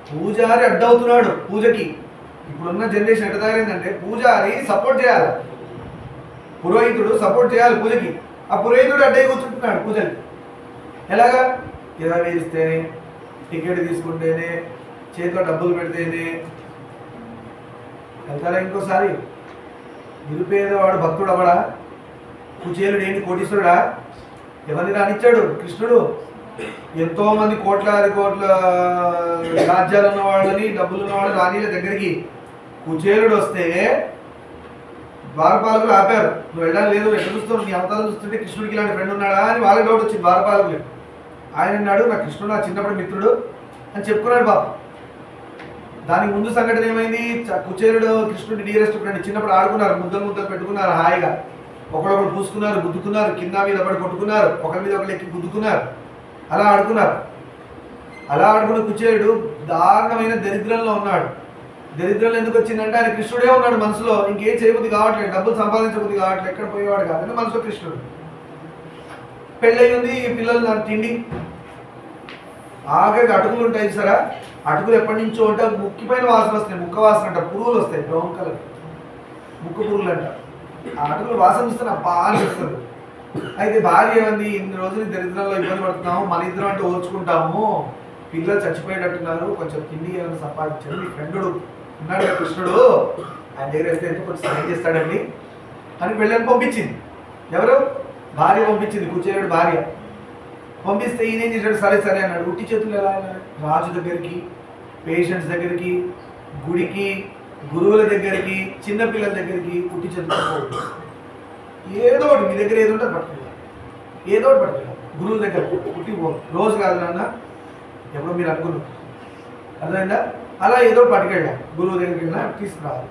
పూజారి అడ్డవుతున్నాడు పూజకి. ఇప్పుడున్న జనరేషన్ ఎట్లా తయారైందంటే పూజారి సపోర్ట్ చేయాలి, పురోహితుడు సపోర్ట్ చేయాలి పూజకి. ఆ పురోహితుడు అడ్డై కూర్చుంటున్నాడు పూజకి. ఎలాగా? 20,000 ఇస్తేనే, టికెట్ తీసుకుంటేనే, చేతిలో డబ్బులు పెడితేనే వెళ్తారా? ఇంకోసారి నిరుపేదవాడు భక్తుడు అవడా? కుచేలుడు ఏంటి కోటీశ్వరుడా? ఎవరిని రానిచ్చాడు? కృష్ణుడు. ఎంతో మంది కోట్లాది కోట్ల రాజ్యాలు ఉన్న వాళ్ళని, డబ్బులు ఉన్న వాళ్ళని రాణిల దగ్గరికి కుచేలుడు వస్తే ద్వారపాలకులు ఆపారు. నువ్వు వెళ్ళాలి లేదు, ఎట్లా చూస్తావు? నీ అవతారం చూస్తుంటే కృష్ణుడికి ఇలాంటి ఫ్రెండ్ ఉన్నాడా అని వాళ్ళకి డౌట్ వచ్చింది ద్వారపాలకులు. ఆయన అన్నాడు, నా కృష్ణుడు నా చిన్నప్పటి మిత్రుడు అని చెప్పుకున్నాడు బాబు. దానికి ముందు సంఘటన ఏమైంది? కుచేలుడు కృష్ణుడి డీరెస్ట్ ఫ్రెండ్. చిన్నప్పుడు ఆడుకున్నారు, ముద్దలు ముద్దలు పెట్టుకున్నారు హాయిగా, ఒకడొకడు పూసుకున్నారు, గుద్దుకున్నారు, కింద మీద పడి కొట్టుకున్నారు, ఒకరి మీద ఒకరు ఎక్కి గుద్దుకున్నారు, అలా ఆడుకున్నారు. అలా ఆడుకున్న కుచేలుడు దారుణమైన దరిద్రంలో ఉన్నాడు. దరిద్రంలో ఎందుకు వచ్చిందంటే ఆయన కృష్ణుడే ఉన్నాడు మనసులో. ఇంకేం చేయబుద్ధి కావట్లేదు, డబ్బులు సంపాదించబుద్ధి కావట్లేదు, ఎక్కడ పోయేవాడు కాదంటే మనసులో కృష్ణుడు. పెళ్ళయింది, పిల్లలు నాకు తిండి, ఆఖరికి అటుకులు ఉంటాయి సరే, అటుకులు ఎప్పటి నుంచో ఉంటే ముక్కిపైన వాసన వస్తాయి, ముక్క వాసన అంట, పురుగులు వస్తాయి, బ్రౌన్ కలర్ ముక్క పురుగులు అంట. ఆ అటుకులు వాసన వస్తే నాకు బాగా అనిపిస్తుంది. అయితే భార్య ఏమంది, ఇన్ని రోజులు దరిద్రంలో ఇబ్బంది పడుతున్నాము, మన ఇద్దరం అంటే ఓర్చుకుంటాము, పిల్లలు చచ్చిపోయేటట్టున్నారు, కొంచెం తిండి ఏమైనా సంపాదించాడు, మీ ఫ్రెండు ఉన్నాడు కదా కృష్ణుడు, ఆయన దగ్గర వెళ్తే ఎంతో కొంచెం సహాయం చేస్తాడండి అని వెళ్ళని పంపించింది. ఎవరు? భార్య పంపించింది, కుచేలుడు భార్య పంపిస్తే ఈయన ఏం చేశాడు? సరే సరే అన్నాడు. ఉట్టి చేతులు ఎలా అన్నాడు? రాజు దగ్గరికి, పేషెంట్స్ దగ్గరికి, గుడికి, గురువుల దగ్గరికి, చిన్నపిల్లల దగ్గరికి ఉట్టి చేతులు ఏదో ఒకటి మీ దగ్గర ఏదో ఉంటుంది పట్టుకెళ్ళాలి, ఏదో ఒకటి పట్టుకెళ్ళాలి. గురువుల దగ్గర ఉట్టి రోజు కాదు నాన్న, ఎప్పుడో మీరు అనుకున్నారు, అర్థమైందా? అలా ఏదో పట్టుకెళ్ళాలి, గురువు దగ్గరికి వెళ్ళినా తీసుకురావాలి.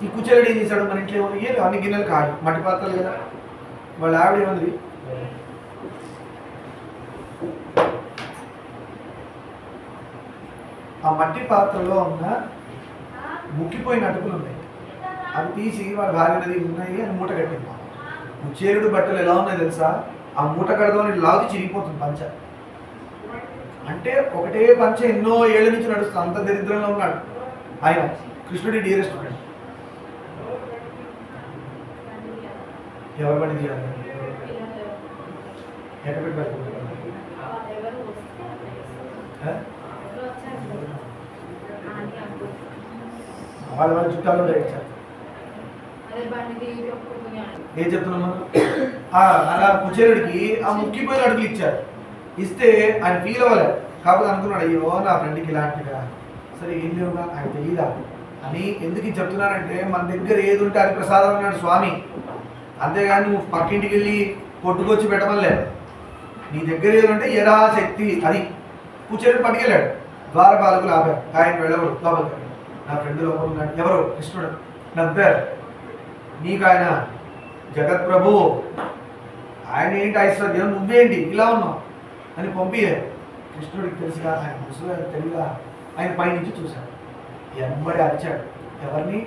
ఈ కుచేలుడు ఏం చేశాడు? మన ఇంట్లో ఏమో అన్ని గిన్నెలు కాదు, మట్టి పాత్రలు కదా. వాళ్ళ ఆవిడ ఏమంది, ఆ మట్టి పాత్రలో ఉన్న ముక్కిపోయిన అటుకులు ఉన్నాయి, అవి తీసి వాళ్ళ భార్యది ఉన్నాయి అని మూట కట్టింది. కుచేలుడు బట్టలు ఎలా ఉన్నాయి తెలుసా? ఆ మూట కడదామని లాగి చిరిగిపోతుంది పంచ. అంటే ఒకటే పంచ ఎన్నో ఏళ్ల నుంచి నడుస్తుంది, అంత దరిద్రంలో ఉన్నాడు ఆయన. కృష్ణుడి డీరెస్ట్ ఫ్రెండ్. ఎవరు పని చేయాలి? ఎక్కడ పెట్టారు? వాళ్ళ చుట్టాలు ఇచ్చారు. ఏం చెప్తున్నాం మనం? అలా కుచేలుడికి ఆ ముక్కిపోయిన అడుగులు ఇచ్చారు. ఇస్తే ఆయన ఫీల్ అవ్వలే, కాకపోతే అనుకున్నాడు, అయ్యో నా ఫ్రెండ్కి ఇలాంటిగా, సరే ఏం లేవుగా ఆయన తెలియదా అని. ఎందుకు చెప్తున్నానంటే మన దగ్గర ఏది ఉంటే అది ప్రసాదం అన్నాడు స్వామి, అంతేగాని నువ్వు పక్కింటికి వెళ్ళి కొట్టుకొచ్చి పెట్టమలే. నీ దగ్గర ఏదంటే యథాశక్తి అది. కుచేలుడు పట్టుకెళ్ళాడు, ద్వారపాలకులు ఆపారు, ఆయన వెళ్ళకూడదు లోపలికి. నా ఫ్రెండ్ లోపల ఉన్నాడు. ఎవరు? కృష్ణుడు. నవ్వారు. నీకు ఆయన జగత్ప్రభు, ఆయన ఏంటి ఐశ్వర్యం, నువ్వేంటి ఇలా ఉన్నావు అని పంపించారు. కృష్ణుడికి తెలుసుగా, ఆయన మనసులో తెలియగా ఆయన పైనుంచి చూశాడు, ఎంబడి అరిచాడు. ఎవరిని?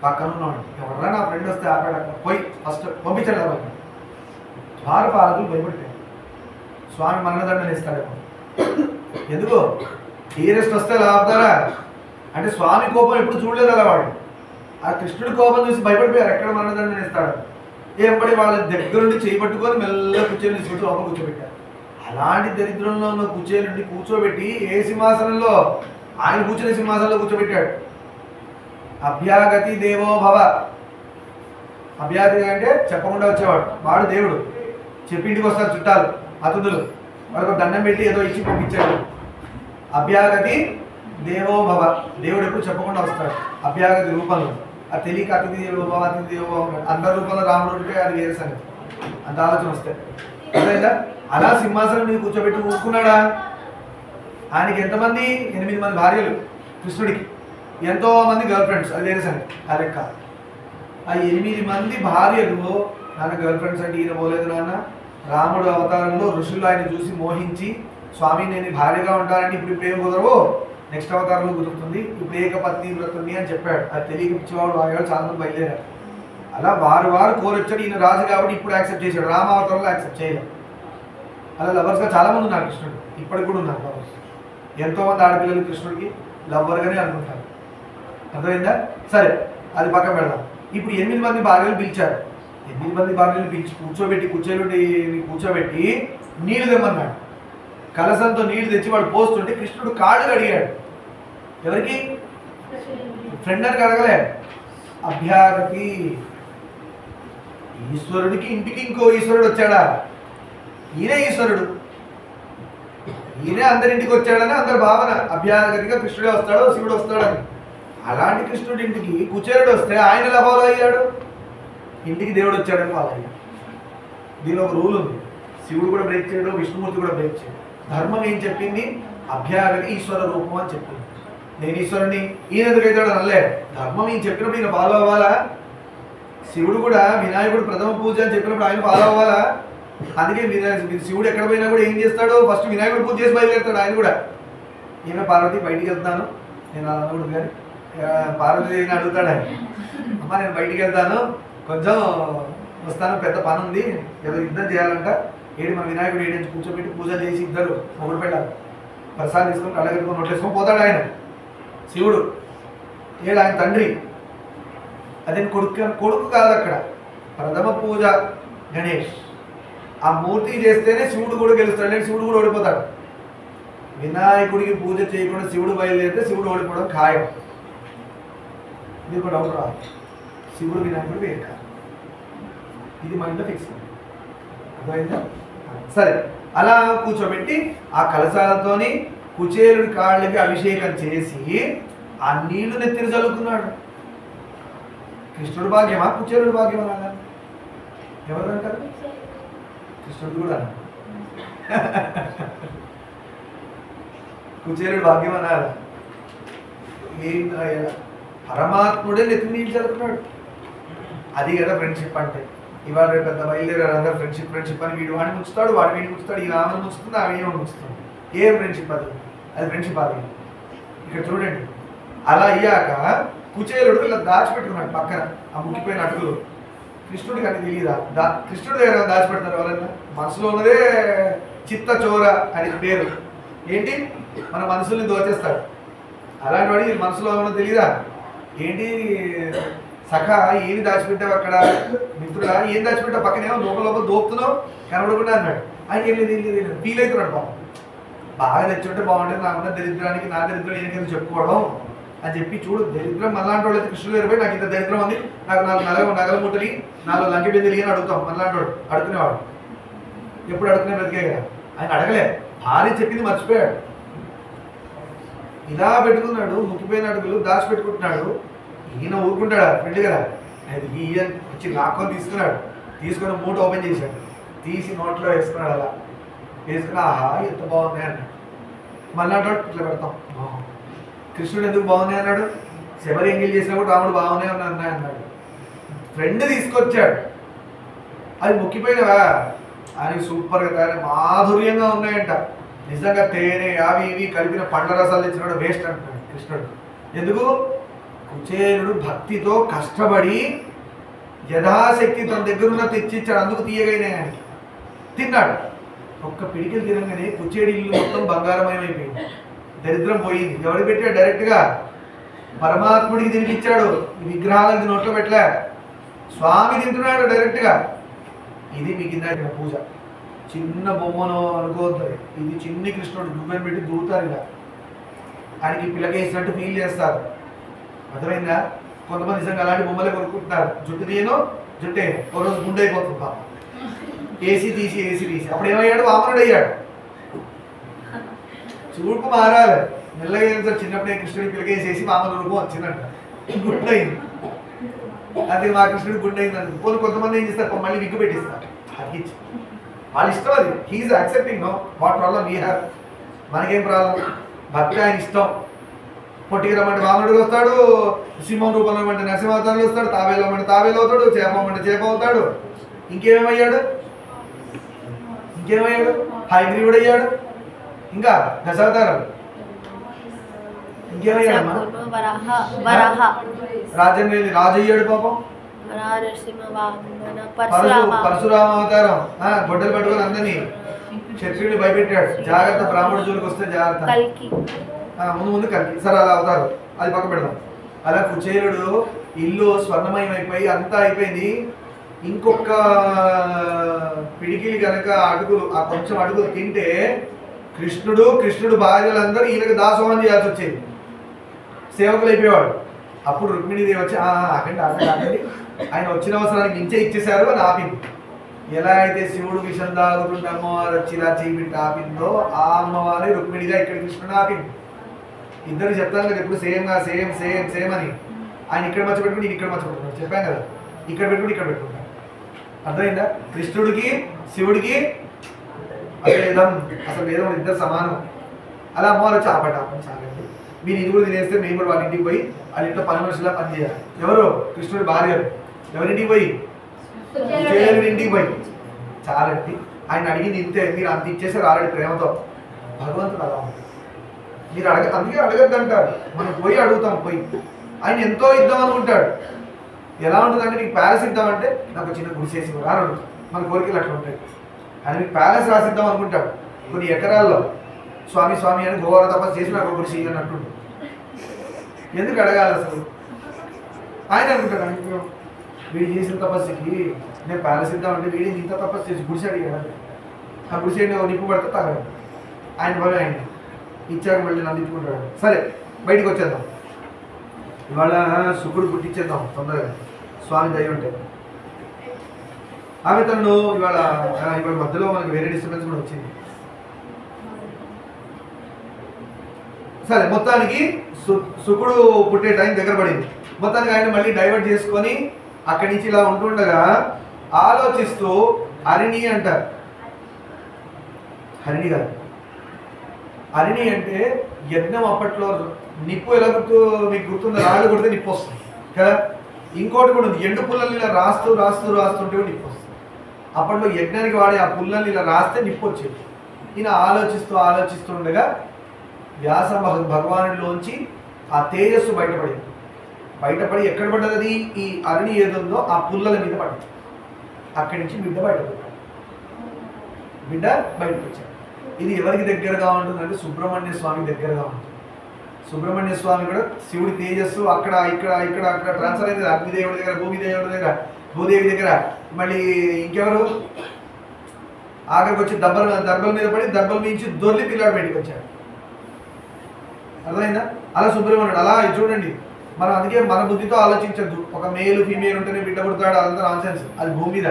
పక్కన ఉన్నాడు. ఎవరన్నా నా ఫ్రెండ్ వస్తే ఆపాడు, అక్కడ పోయి ఫస్ట్ పంపించాడు కాబట్టి. ద్వారపాలకులు భయపడిపోయారు, స్వామి మరణదండన ఇస్తాడేమో. ఎందుకు? డీరెస్ట్ వస్తే అలా ఆపుతారా అంటే స్వామి కోపం ఎప్పుడు చూడలేదు అలా వాడు. ఆ కృష్ణుడి కోపం చూసి భయపడిపోయారు, ఎక్కడ మరణదండన ఇస్తాడు. ఏంబడి వాళ్ళ దగ్గర నుండి చేయబట్టుకొని మెల్ల కుచేలుని తీసుకొచ్చి లోపల కూర్చోబెట్టారు. అలాంటి దరిద్రంలో ఉన్న కుచేలుని కూర్చోబెట్టి ఏ సింహాసనంలో? ఆయన కూర్చునే సింహాసనంలో కూర్చోబెట్టాడు. అభ్యాగతి దేవో భవ. అభ్యాగతి అంటే చెప్పకుండా వచ్చేవాడు, వాడు దేవుడు. చెప్పింటికి వస్తారు చుట్టాలు, అతిథులు, వాళ్ళకు దండం పెట్టి ఏదో ఇచ్చి పంపించాడు. అభ్యాగతి దేవో భవ, దేవుడు ఎప్పుడు చెప్పకుండా వస్తాడు అభ్యాగతి రూపంలో. అది తెలియక అతిథి దేవో భవ, అతిథి దేవో భవ, అందరి రూపంలో రాముడు ఉంటే అది వేరే సంగతి, అంత ఆలోచన వస్తాయి. అదేదా అలా సింహాసనం మీద కూర్చోబెట్టి ఊరుకున్నాడా? ఆయనకి ఎంతమంది? 8 మంది భార్యలు కృష్ణుడికి, ఎంతో మంది గర్ల్ ఫ్రెండ్స్, అది వేరే సంగతి, ఆ లెక్క. ఆ 8 మంది భార్యలు నాన్న గర్ల్ ఫ్రెండ్స్ అంటే ఈయన పోలేదు నాన్న. రాముడు అవతారంలో ఋషులు ఆయన చూసి మోహించి, స్వామి నేను భార్యగా ఉంటానని ఇప్పుడు ఏం కుదరవు, నెక్స్ట్ అవతారంలో కుదురుతుంది, ఇప్పుడు ఏకపత్ని వ్రతుంది అని చెప్పాడు. అది తెలియక పిచ్చివాడు వాగాడు, చాలా మంది బయలుదేరారు. అలా వారు కోరొచ్చాడు. ఈయన రాజు కాబట్టి ఇప్పుడు యాక్సెప్ట్ చేశాడు, రామావతారంలో యాక్సెప్ట్ చేయలేదు. అలా లవర్స్గా చాలామంది ఉన్నారు కృష్ణుడు, ఇప్పటికి కూడా ఉన్నారు లవర్స్. ఎంతోమంది ఆడపిల్లలు కృష్ణుడికి లవ్వర్గానే అనుకుంటారు. అర్థమైందా? సరే, అది పక్కన పెడదాం. ఇప్పుడు 8 మంది భార్యలు పిలిచారు. 8 మంది భార్యలు పిలిచి కూర్చోబెట్టి నీళ్లు తెమ్మన్నాడు. కలసంతో నీళ్లు తెచ్చి వాడు పోస్తుంటే కృష్ణుడు కాళ్ళు అడిగాడు. ఎవరికి? ఫ్రెండ్ అని అడగలే, అభ్యాగతి. ఈశ్వరుడికి ఇంటికి ఇంకో ఈశ్వరుడు వచ్చాడా? ఈయనే ఈశ్వరుడు, ఈయనే అందరింటికి వచ్చాడని అందరి భావన. అభ్యాగతిగా కృష్ణుడే వస్తాడో శివుడు వస్తాడని. అలాంటి కృష్ణుడి ఇంటికి కుచేరుడు వస్తే ఆయన ఎలా ఫాలో అయ్యాడు? ఇంటికి దేవుడు వచ్చాడని ఫాలో అయ్యాడు. దీనిలో ఒక రూల్ ఉంది, శివుడు కూడా బ్రేక్ చేయడు, విష్ణుమూర్తి కూడా బ్రేక్ చేయడు. ధర్మం ఏం చెప్పింది? అభ్యాగతి ఈశ్వర రూపం అని చెప్పింది. నేను ఈశ్వరుని, ఈయన ఎదురైతాడు అనలే. ధర్మం ఈయన చెప్పినప్పుడు ఈయన ఫాలో అవ్వాలా? శివుడు కూడా వినాయకుడు ప్రథమ పూజ అని చెప్పినప్పుడు ఆయన ఫాలో అవ్వాలా? అందుకే శివుడు ఎక్కడ పోయినా కూడా ఏం చేస్తాడు? ఫస్ట్ వినాయకుడు పూజ చేసి బయలుదేరుతాడు ఆయన కూడా. ఈయన పార్వతి బయటికి వెళ్తాను, నేను అలా అనకూడదు కానీ పార్వతీదేవిని అడుగుతాడు ఆయన, అమ్మ నేను బయటికి వెళ్తాను, కొంచెం వస్తాను, పెద్ద పని ఉంది, ఏదో యుద్ధం చేయాలంట, మన వినాయకుడు ఏడించి కూర్చోబెట్టి పూజలు చేసి ఇద్దరు మొగుడు పెట్టాలి, ప్రసాదం తీసుకొని అడగట్టుకొని నోట్లేసుకొని పోతాడు ఆయన శివుడు. ఆయన తండ్రి, అదే కొడుకు కాదు అక్కడ, ప్రథమ పూజ గణేష్. ఆ మూర్తి చేస్తేనే శివుడు కూడా గెలుస్తాడు, లేదు శివుడు కూడా ఓడిపోతాడు. వినాయకుడికి పూజ చేయకుండా శివుడు బయలుదేరితే శివుడు ఓడిపోవడం ఖాయం. ఇది కూడా డౌట్ రాదు, శివుడు వినాయకుడు వేరు కాదు, ఇది మైండ్లో ఫిక్స్. అర్థమైందా? సరే, అలా కూర్చోబెట్టి ఆ కలశాలతోని కుచేలుడి కాళ్ళకి అభిషేకం చేసి ఆ నీళ్లు నెత్తిని చల్లుకున్నాడు. కృష్ణుడు భాగ్యమా కుచేలుడు భాగ్యమా? అలా ఎవరు అంటారు? కృష్ణుడు కూడా కుచేలుడు భాగ్యం అనాలి. ఏం పరమాత్ముడే నెత్తి నీళ్ళు చదువుతున్నాడు. అది కదా ఫ్రెండ్షిప్ అంటే. ఇవాళ రేపు పెద్ద బయలుదేరారు అందరూ ఫ్రెండ్షిప్ అని, వీడు వాడిని ముంచుతాడు, వాడు వీడిని ముంచుతాడు, ఈ ఆమెను ముంచుతుంది, ఆమె ఏమో ముంచుతుంది. ఏం ఫ్రెండ్షిప్ అది? అది ఫ్రెండ్షిప్ అది. ఇక్కడ చూడండి, అలా అయ్యాక కుచేలుడు ఇలా దాచిపెట్టుకున్నాడు పక్కన ఆ ముక్కిపోయిన అటుకులు. కృష్ణుడికి అని తెలియదా? కృష్ణుడి దగ్గర దాచిపెడతారు ఎవరైనా? మనసులో ఉన్నదే చిత్త చోర అని పేరు. ఏంటి? మన మనసుల్ని దోచేస్తాడు. అలాంటి వాడి మనసులో ఉన్నది తెలియదా? ఏంటి సఖ ఏమి దాచిపెట్టావు అక్కడ? మిత్రుడా ఏం దాచిపెట్టావు? పక్కనేమో లోపల దోపుతున్నావు, కనబడకుండా అన్నాడు. ఆయన ఏం లేదు ఫీల్ అవుతున్నాడు. బాగా తెచ్చుంటే బాగుంటుంది, నాకున్న దరిద్రానికి నా దరిద్రం ఏంటి చెప్పుకోవడం అని చెప్పి. చూడు, దరిద్రం మనలాంటి వాళ్ళు అయితే కృష్ణుడు గారు పోయి నాకు ఇంత దరిద్రం ఉంది, నాకు 4 నగల ముట్టలి, 4 లంకె బిందెలి అని అడుగుతాం. మనలాంటి వాడు అడుగునేవాడు, ఎప్పుడు అడుగునే బ్రతికే కదా. ఆయన అడగలే, భార్య చెప్పింది మర్చిపోయాడు. ఇలా పెట్టుకున్నాడు, ముక్కిపోయిన అడుగులు దాచిపెట్టుకుంటున్నాడు. ఈయన ఊరుకుంటాడా? ఫ్రెండ్ కదా. అది ఈయన వచ్చి లాక్కొని తీసుకొని మూట ఓపెన్ చేశాడు, తీసి నోట్లో వేసుకున్నాడు. అలా వేసుకుని ఆహా ఎంత బాగున్నాయి అన్నాడు. మళ్ళీ ఇట్లా పెడతాం, కృష్ణుడు ఎందుకు బాగున్నాయి అన్నాడు? శబరి ఎంగిల్ చేసినా కూడా రాముడు బాగున్నాయి అన్నాడు. ఫ్రెండ్ తీసుకొచ్చాడు, అది ముక్కిపోయినవా అని సూపర్గా తయారు మాధుర్యంగా ఉన్నాయంట. నిజంగా తేనె అవి ఇవి కలిపిన పండ్ల రసాలు తెచ్చినాడు, వేస్ట్ అంటున్నాడు కృష్ణుడు. ఎందుకు? కుచేలుడు భక్తితో కష్టపడి యథాశక్తి తన దగ్గర ఉన్న తెచ్చిచ్చాడు, అందుకు తీయగైనాయి అని తిన్నాడు. ఒక్క పిడికిలు తినగానే కుచేడి ఇల్లు మొత్తం బంగారమయమైపోయింది, దరిద్రం పోయింది. ఎవరికి పెట్టాడు? డైరెక్ట్గా పరమాత్ముడికి తినిపించాడు. విగ్రహాలకు నోట్లో పెట్టలే, స్వామి తింటున్నాడు డైరెక్ట్గా. ఇది మీకు ఇందాక పూజ. చిన్న బొమ్మను అనుకోవద్దు, ఇది చిన్ని కృష్ణుడు, నువ్వని పెట్టి దూతారు ఇలా. ఆయనకి పిల్లకేసినట్టు ఫీల్ చేస్తారు. అర్థమైందా? కొంతమంది నిజంగా అలాంటి బొమ్మలే కొనుక్కుంటున్నారు. జుట్టు తీయను జుట్టే ఒక రోజు గుండె అయిపోతుంది పాప. ఏసీ తీసి అప్పుడు ఏమయ్యాడు? వామనుడు అయ్యాడు. చూపు మారాలి మెల్లగా. ఏం సార్ చిన్నప్పుడే కృష్ణుడి పిల్లకేసేసి వామన రూపం వచ్చిందంట, గుండె అయింది. అది మా కృష్ణుడి గుండె అయిందంట. కొంతమంది ఏం చేస్తారు? మళ్ళీ విగ్గు పెట్టిస్తారు. అది వాళ్ళ ఇష్టం. అది he is accepting. No what problem we have. మనకేం ప్రాబ్లం? భక్తి ఆయన ఇష్టం. పొట్టికి రమ్మంటే వామనుడు వస్తాడు, సింహం రూపంలో అంటే నరసింహావతారంలో వస్తాడు, తాబేలు అంటే తాబేలు అవుతాడు, చేప చేప అవుతాడు. ఇంకేమేమయ్యాడు? హయగ్రీవుడు అయ్యాడు. ఇంకా దశావతారం ఇంకేమయ్యాడు? రాజేంద్ర రాజు అయ్యాడు పాపం. పరశురామ అవతారం గొడ్డలు పట్టుకొని అందరినీ క్షత్రియుని భయపెట్టాడు. జాగ్రత్త, బ్రాహ్మణుడు జోలికి వస్తే జాగ్రత్త. ముందు కలికి. సరే అలా అవుతారు, అది పక్క పెడదాం. అలా కుచేలుడు ఇల్లు స్వర్ణమయం అయిపోయి అంతా అయిపోయింది. ఇంకొక పిడికిలి కనుక అడుగులు, ఆ కొంచెం అడుగులు తింటే కృష్ణుడు భార్యలందరూ ఈయనకు దాసోహం చేయాల్సి వచ్చేది. సేవకులు అయిపోయేవాడు. అప్పుడు రుక్మిణీదేవి వచ్చి ఆగండి ఆయన వచ్చిన అవసరానికి మించే ఇచ్చేశారు అని ఆపింది. ఎలా అయితే శివుడు విషం తాగుతుంటే అమ్మవారు వచ్చి ఇలా చేయిబిట్టి ఆపిందో, ఆ అమ్మవారి రుక్మిణిగా ఇక్కడ కృష్ణుడు ఆపింది. ఇద్దరు చెప్తాను కదా ఎప్పుడు సేమ్ అని. ఆయన ఇక్కడ మచ్చ పెట్టుకుని ఇక్కడ మచ్చ పెట్టుకున్నాడు. చెప్పాను కదా, ఇక్కడ పెట్టుకుని ఇక్కడ పెట్టుకుంటాడు. అర్థమైందా? కృష్ణుడికి శివుడికి అభేదం, అసలు వేదం ఇద్దరు సమానం. అలా అమ్మవారు వచ్చి ఆపండి చాలండి, మీరు ఇది కూడా తినేస్తే మేము కూడా వాళ్ళ ఇంటికి పోయి వాళ్ళ ఇంట్లో పని మనుషులా పనిచేయాలి. ఎవరు? కృష్ణుడి భార్యలు. ఎవరింటికి పోయి? కుచేలుడి ఇంటికి పోయి. చాలండి, ఆయన అడిగింది ఇంతే, మీరు అంత ఇచ్చేసారు ఆల్రెడీ ప్రేమతో. భగవంతుడు అలా ఉంటుంది. మీరు అందుకే అడగద్దు అంటారు. మనం పోయి అడుగుతాం. పోయి ఆయన ఎంతో ఇద్దాం అనుకుంటాడు. ఎలా ఉంటుందంటే, నీకు ప్యాలెస్ ఇద్దామంటే నాకు చిన్న గుడిసేసి అని అడుగుతాం. మన కోరికలు అట్లా ఉంటాయి. ఆయన మీకు ప్యాలెస్ రాసిద్దాం అనుకుంటాడు. కొన్ని ఎకరాల్లో స్వామి అని ఘోర తపస్సు చేసి నాకు గుడిసి అని అంటుంటాడు. ఎందుకు అడగాలి అసలు? ఆయన అనుకుంటాడు, వీడు చేసిన తపస్సుకి నేను ప్యాలెస్ ఇద్దామంటే వీడి ఇంత తపస్సు చేసి గుడిసి అడిగాడు. ఆ గుడిసి నిప్పు పడితే తాగాడు. ఆయన బాగా ఆయన ఇచ్చాక మళ్ళీ నందించుకుంటాడు. సరే బయటికి వచ్చేద్దాం. ఇవాళ శుకుడు పుట్టించేద్దాం తొందరగా, స్వామి దయ ఉంటే. ఆమె తను ఇవాళ మధ్యలో మనకి వేరే డిస్టర్బెన్స్ కూడా వచ్చింది. సరే మొత్తానికి శుకుడు పుట్టే టైం దగ్గర పడింది. మొత్తానికి ఆయన మళ్ళీ డైవర్ట్ చేసుకొని అక్కడి నుంచి ఇలా ఉంటుండగా ఆలోచిస్తూ హరిణి అంటారు. హరిణి కాదు, హరిణి అంటే యజ్ఞం. అప్పట్లో నిప్పు ఎలా మీకు గుర్తుందో, రాళ్ళు కొడితే నిప్పు వస్తుంది కదా. ఇంకోటి కూడా ఉంది, ఎండు పుల్లల్ని ఇలా రాస్తుంటే నిప్పు వస్తుంది. అప్పట్లో యజ్ఞానికి వాడే ఆ పుల్లల్ని ఇలా రాస్తే నిప్పు వచ్చేది. ఈయన ఆలోచిస్తుండగా వ్యాస భగవానుడిలోంచి ఆ తేజస్సు బయటపడి ఎక్కడ పడ్డది? ఈ అరణి ఏదుందో ఆ పుల్లల మీద పడింది. అక్కడి నుంచి బిడ్డ బయటకు వచ్చాడు. ఇది ఎవరికి దగ్గరగా ఉంటుందంటే సుబ్రహ్మణ్య స్వామి దగ్గరగా ఉంటుంది. సుబ్రహ్మణ్య స్వామి కూడా శివుడి తేజస్సు అక్కడ ట్రాన్స్ఫర్ అయింది. అగ్నిదేవుడి దగ్గర, భూదేవి దగ్గర, మళ్ళీ ఇంకెవరు ఆఖరికి వచ్చి దర్భల మీద పడి దర్భల నుంచి దొర్లి పిల్లాడు బయటకు వచ్చాడు. అర్థమైందా? అలా సుబ్రహ్మణ్యుడు. అలా చూడండి, మనం అందుకే మన బుద్ధితో ఆలోచించద్దు. ఒక మేలు ఫీమేల్ ఉంటేనే బిడ్డ పుడతాడు, అదంతా నాన్సెన్స్. అది భూమి మీద.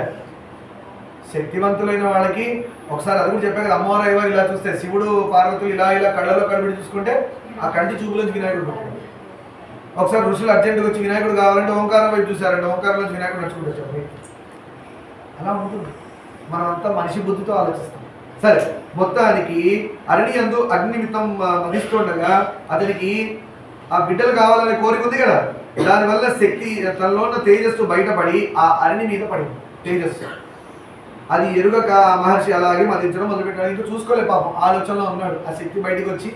శక్తివంతులైన వాళ్ళకి ఒకసారి అది కూడా చెప్పాక అమ్మవారు అయ్యవారు ఇలా చూస్తే, శివుడు పార్వతులు ఇలా కళ్ళలో కనిపెట్టి చూసుకుంటే ఆ కంటి చూపులోంచి వినాయకుడు పుట్టాడు. ఒకసారి ఋషులు అర్జెంటుగా వచ్చి వినాయకుడు కావాలంటే ఓంకారం వైపు చూసారంటే ఓంకారంలోంచి వినాయకుడు నడుచుకుంటూ వచ్చాడు. అలా ఉంటుంది. మనం అంతా మనిషి బుద్ధితో ఆలోచిస్తాం. సరే మొత్తానికి అరణి యందు అగ్నిమిత్తం మదిస్తుండగా అతనికి ఆ బిడ్డలు కావాలనే కోరిక ఉంది కదా, దానివల్ల శక్తి తనలో ఉన్న తేజస్సు బయటపడి ఆ అరణి మీద పడింది తేజస్సు. అది ఎరుగక ఆ మహర్షి అలాగే మదించడం మొదలుపెట్టాడు. ఇంకా చూసుకోలే పాపం, ఆలోచనలో ఉన్నాడు. ఆ శక్తి బయటకు వచ్చి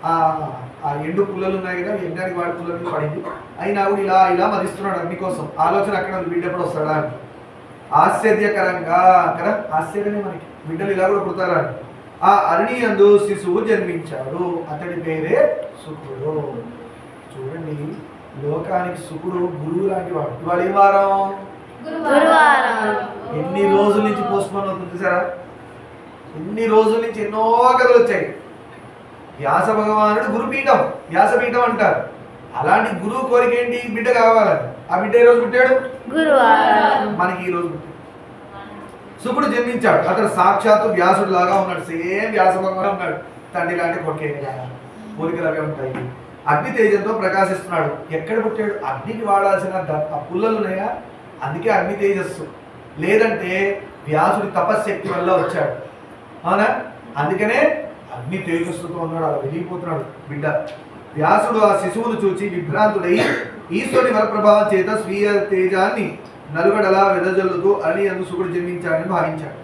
ఆ ఎండు పుల్లలు ఉన్నాయి కదా, యజ్ఞానికి వాడి పుల్లల మీద పడింది. అయినా కూడా ఇలా మదిస్తున్నాడు అగ్ని కోసం. ఆలోచన అక్కడ బిడ్డ ఎప్పుడు వస్తాడా అని. ఆశ్చర్యకరంగా కదా, ఆశ్చర్యమే మనకి, బిడ్డలు ఇలా కూడా పుడతారా అని. ఆ అరణి యందు శిశువు జన్మించాడు. అతడి పేరే శుకుడు. చూడండి, లోకానికి శుకుడు గురువు లాంటి వాడు. ఇవాళ ఏ వారం? ఎన్ని రోజుల నుంచి పోస్ట్ పోన్ అవుతుంది సారా? ఎన్ని రోజుల నుంచి ఎన్నో కథలు వచ్చాయి. వ్యాస భగవానుడు గురుపీఠం, వ్యాసపీఠం అంటారు. అలాంటి గురువు కోరిక ఏంటి? బిడ్డ కావాలని. ఆ బిడ్డ ఏ రోజు పుట్టాడు? గురువారం. మనకి ఈ రోజు పుట్టాడు. శుకుడు జన్మించాడు. అతడు సాక్షాత్తు వ్యాసుడు లాగా ఉన్నాడు. సేమ్ వ్యాస భగవాన్ ఉన్నాడు. తండ్రి లాంటి కొడుకే కదా, పోలికలు అవే ఉంటాయి. అగ్ని తేజంతో ప్రకాశిస్తున్నాడు. ఎక్కడ పుట్టాడు? అగ్నికి వాడాల్సిన ఆ పుల్లలు ఉన్నాయా, అందుకే అగ్ని తేజస్సు. లేదంటే వ్యాసుడి తపశ్శక్తి వల్ల వచ్చాడు, అవునా? అందుకనే అగ్ని తేజస్సుతో ఉన్నాడు. అలా వెలిగిపోతున్నాడు బిడ్డ. వ్యాసుడు ఆ శిశువును చూచి విభ్రాంతుడై ఈశ్వరుని వరప్రభావం చేత స్వీయ తేజాన్ని నలుగడలా వెదజల్లుతూ అని అందు శుకుడు జన్మించాడని భావించాడు.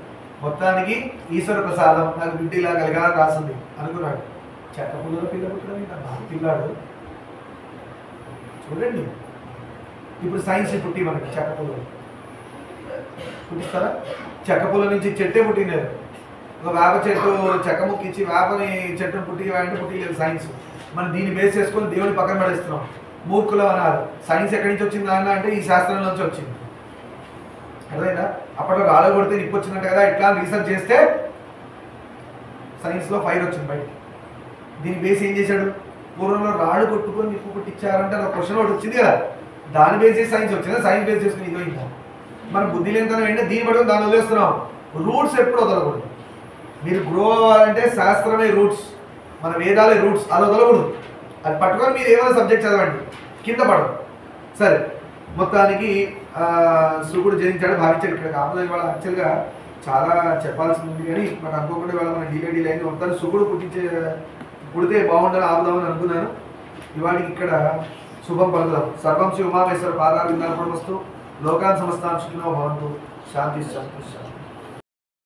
మొత్తానికి ఈశ్వర ప్రసాదం, నాకు బిడ్డ ఇలా కలిగాలని రాసింది అనుకున్నాడు. చెక్కపుల్లలో పిల్ల పుట్టడం ఇంకా బాగా పిల్లాడు. చూడండి, ఇప్పుడు సైన్స్ పుట్టి మనకి చెక్కపుల్లలు పుట్టిస్తారా? చెక్కపుల్ల నుంచి చెట్టే పుట్టినది. ఒక వేప చెట్టు చెక్క ముక్కిచ్చి వేపని చెట్టును పుట్టిలేదు సైన్స్. మనం దీన్ని బేస్ చేసుకొని దేవుని పక్కన పడేస్తున్నాం. మూర్ఖులం అన్నారు. సైన్స్ ఎక్కడి నుంచి వచ్చింది అన్న అంటే ఈ శాస్త్రం నుంచి వచ్చింది. అర్థమైందా? అప్పట్లో రాళ్ళు కొడితే నిప్పు వచ్చిందంట కదా, ఇట్లా రీసెర్చ్ చేస్తే సైన్స్లో ఫైర్ వచ్చింది బయట. దీన్ని బేస్ ఏం చేశాడు? పూర్వంలో రాళ్ళు కొట్టుకొని నిప్పు కొట్టించారంటే ఒక క్వశ్చన్ ఒకటి వచ్చింది కదా, దాని బేస్ చేసి సైన్స్ వచ్చిందా? సైన్స్ బేస్ చేసుకుని ఇదో ఇంకా మన బుద్ధి లేనితనం ఏంటంటే దీన్ని పట్టుకొని దాన్ని వదిలేస్తున్నాం. రూట్స్ ఎప్పుడు వదలకూడదు. మీరు గ్రో అవ్వాలంటే శాస్త్రమే రూట్స్, మన వేదాలే రూట్స్. అది వదలకూడదు. అది పట్టుకొని మీరు ఏమైనా సబ్జెక్ట్ చదవండి, కింద పడదు. సరే, మొత్తానికి శుకుడు జనించాడు, భావించాడు. ఇక్కడ కాకపోతే ఇవాళ యాక్చువల్గా చాలా చెప్పాల్సింది ఉంది కానీ నాకు అనుకోకుండా ఇవాళ మన డీలే అయింది. మొత్తాన్ని శుకుడు పుడితే బాగుండాలని ఆపుదామని అనుకున్నాను. ఇవాళకి ఇక్కడ శుభం పలుకుదాం. సర్వం శ్రీ ఉమామేశ్వర పాదాలు విందార్పణ వస్తూ లోకాన్ సమస్తాన్ సుఖినో భవంతు. శాంతి శాంతి శాంతి.